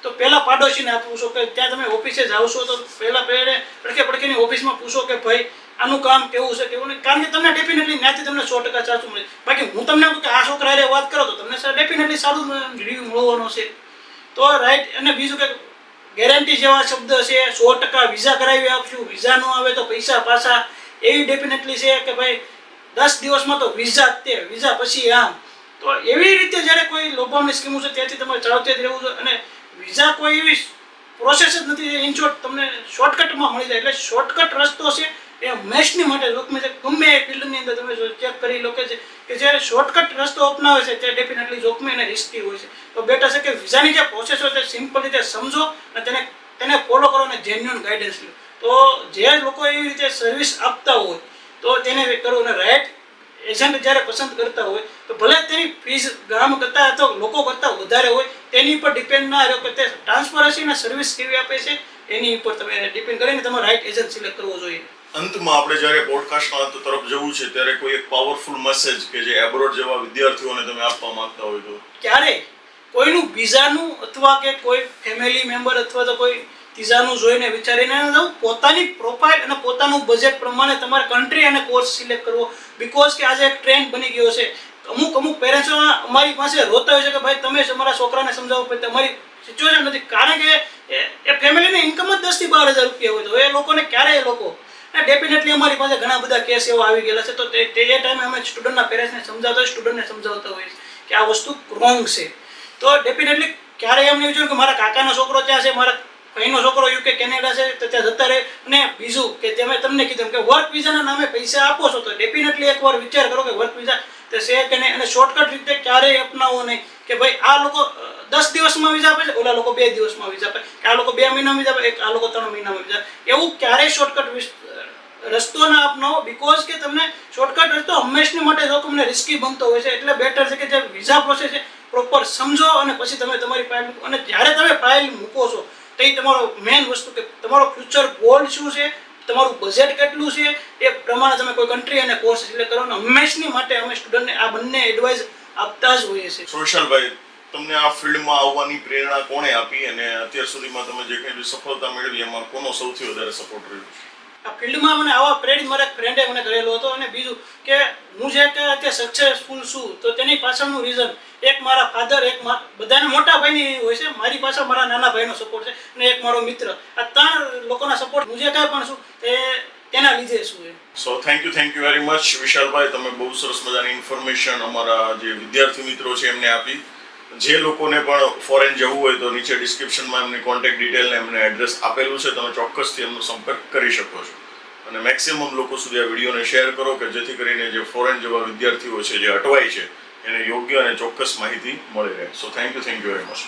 તો પહેલાં પાડોશીને આ પૂછો કે ત્યાં તમે ઓફિસે જાઓ છો તો પહેલાં પડખે પડખેની ઓફિસમાં પૂછો કે ભાઈ આનું કામ કેવું છે કેવું નહીં, કારણ કે તમને ડેફિનેટલી ત્યાંથી તમને 100% સાચું મળે. બાકી હું તમને કહું કે આ છોકરા હારે વાત કરો તો તમને ડેફિનેટલી સારું રિવ્યૂ મળવાનો છે. તો રાઈટ. અને બીજું કે ગેરંટી જેવા શબ્દ છે, 100% વિઝા કરાવી આપશું, વિઝા ન આવે તો પૈસા પાછા, એવી ડેફિનેટલી છે કે ભાઈ 10 દિવસમાં તો વિઝા જ તે, વિઝા પછી આમ. તો એવી રીતે જ્યારે કોઈ લોભામણી સ્કીમો છે ત્યાંથી તમારે ચાલતી જ રહેવું જોઈએ. અને વિઝા કોઈ એવી પ્રોસેસ જ નથી ઇન શોર્ટ તમને શોર્ટકટમાં મળી જાય. એટલે શોર્ટકટ રસ્તો છે એ હંમેશની માટે જોખમી છે. ગમે એ ફિલ્ડની અંદર તમે ચેક કરી લો કે જ્યારે શોર્ટકટ રસ્તો અપનાવે છે ત્યારે ડેફિનેટલી જોખમી અને રિસ્કી હોય છે. તો બેટર છે કે વિઝાની જે પ્રોસેસ હોય તે સિમ્પલ રીતે સમજો અને તેને ફોલો કરો અને જેન્યુઅન ગાઈડન્સ લો. તો જે લોકો એવી રીતે સર્વિસ આપતા હોય તો તેને કરો. અને રાઈટ એજન્ટ જ્યારે પસંદ કરતા હોય તો ભલે તેની ફીસ ગામ કરતાં અથવા લોકો કરતાં વધારે હોય તેની પર ડિપેન્ડ ના રહ્યો કે તે ટ્રાન્સપરન્સી અને સર્વિસ કેવી આપે છે એની ઉપર તમે ડિપેન્ડ કરીને તમારે રાઈટ એજન્ટ સિલેક્ટ કરવો જોઈએ. અંતમાં આપણે જ્યારે પોડકાસ્ટના અંત તરફ જવું છે ત્યારે કોઈ એક પાવરફુલ મેસેજ કે જે એબ્રોડ જેવા વિદ્યાર્થીઓને તમે આપવા માંગતા હોય તો? ક્યારે કોઈનું વિઝાનું અથવા કે કોઈ ફેમિલી મેમ્બર અથવા તો કોઈ ત્રીજાનું જોઈને વિચારીને જવું, પોતાની પ્રોફાઇલ અને પોતાનું બજેટ પ્રમાણે તમારે કન્ટ્રી અને કોર્સ સિલેક્ટ કરવો. બિકોઝ કે આજે એક ટ્રેન્ડ બની ગયો છે. અમુક પેરેન્ટ્સ અમારી પાસે રોતા હોય છે કે ભાઈ તમે તમારા છોકરાને સમજાવો પણ તમારી સિચ્યુએશન નથી, કારણ કે એ ફેમિલીની ઇન્કમ જ 10 થી 12 હજાર રૂપિયા હોય. તો એ લોકોને ક્યારે એ લોકો ડેફિનેટલી અમારી પાસે ઘણા બધા કેસ એવા આવી ગયેલા છે. તો તે ટાઈમે અમે સ્ટુડન્ટના પેરેન્ટ્સને સમજાવતા હોઈએ કે આ વસ્તુ રોંગ છે. તો ડેફિનેટલી ક્યારેય એમ નહીં વિચાર્યું કે મારા કાકાનો છોકરો ત્યાં છે, મારા ભાઈનો છોકરો યુકે કેનેડા છે તો ત્યાં જતા રહે. અને બીજું કે તમે તમને કીધું કે વર્ક વિઝાના નામે પૈસા આપો છો તો ડેફિનેટલી એકવાર વિચાર કરો કે વર્ક વિઝા તે છે કે નહીં. અને શોર્ટકટ રીતે ક્યારેય અપનાવો નહીં કે ભાઈ આ લોકો 10 દિવસમાં વિઝા આપે છે, ઓલા લોકો 2 દિવસમાં વિઝા આપે, કે આ લોકો 2 મહિનામાં વિઝા આપે, આ લોકો 3 મહિનામાં વિઝા. એવું ક્યારેય શોર્ટકટ રસ્તો ના અપનાવો. બિકોઝ કે તમને શોર્ટકટ રસ્તો હંમેશની માટે જોખમને રિસ્કી બનતો હોય છે. એટલે બેટર છે કે જે વિઝા પ્રોસેસ છે પ્રોપર સમજો અને પછી તમે તમારી ફાઇલ મૂકો. અને જ્યારે તમે ફાઇલ મૂકો છો તો એ તમારો મેઇન વસ્તુ કે તમારો ફ્યુચર ગોલ શું છે, તમારું બજેટ કેટલું છે, એ પ્રમાણે તમે કોઈ કન્ટ્રી અને કોર્સ સિલેક્ટ કરો. અને હંમેશની માટે અમે સ્ટુડન્ટને આ બંને એડવાઇસ આપતા જ હોઈએ છીએ. સોશલભાઈ, તમને આ ફિલ્ડમાં આવવાની પ્રેરણા કોણે આપી અને અત્યાર સુધીમાં તમે જે કંઈ સફળતા મેળવી એમાં કોનો સૌથી વધારે સપોર્ટ રહ્યો? આ ફિલ્ડમાં મને આવા પ્રેરિત મારા એક ફ્રેન્ડે મને કરેલો હતો. અને બીજું કે હું જે અત્યારે સક્સેસફુલ છું તો તેની પાછળનું રીઝન એક મારા ફાધર, એક બધાને મોટા ભાઈની હોય છે, મારી પાછળ મારા નાના ભાઈનો સપોર્ટ છે અને એક મારો મિત્ર. આ 3 લોકોના સપોર્ટ હું જે કાંઈ પણ છું તેના લીધે છું એમ. So thank you very much વિશાલભાઈ. તમે બહુ સરસ મજાની ઇન્ફોર્મેશન અમારા જે વિદ્યાર્થી મિત્રો છે એમને આપી. જે લોકોને પણ ફોરેન જવું હોય તો નીચે ડિસ્ક્રિપ્શનમાં એમની કોન્ટેક્ટ ડિટેલ ને એમને એડ્રેસ આપેલું છે, તમે ચોક્કસથી એમનો સંપર્ક કરી શકો છો. અને મેક્સિમમ લોકો સુધી આ વિડીયોને શેર કરો કે જેથી કરીને જે ફોરેન જેવા વિદ્યાર્થીઓ છે જે અટવાય છે એને યોગ્ય અને ચોક્કસ માહિતી મળી રહે. સો થેન્ક યુ વેરી મચ.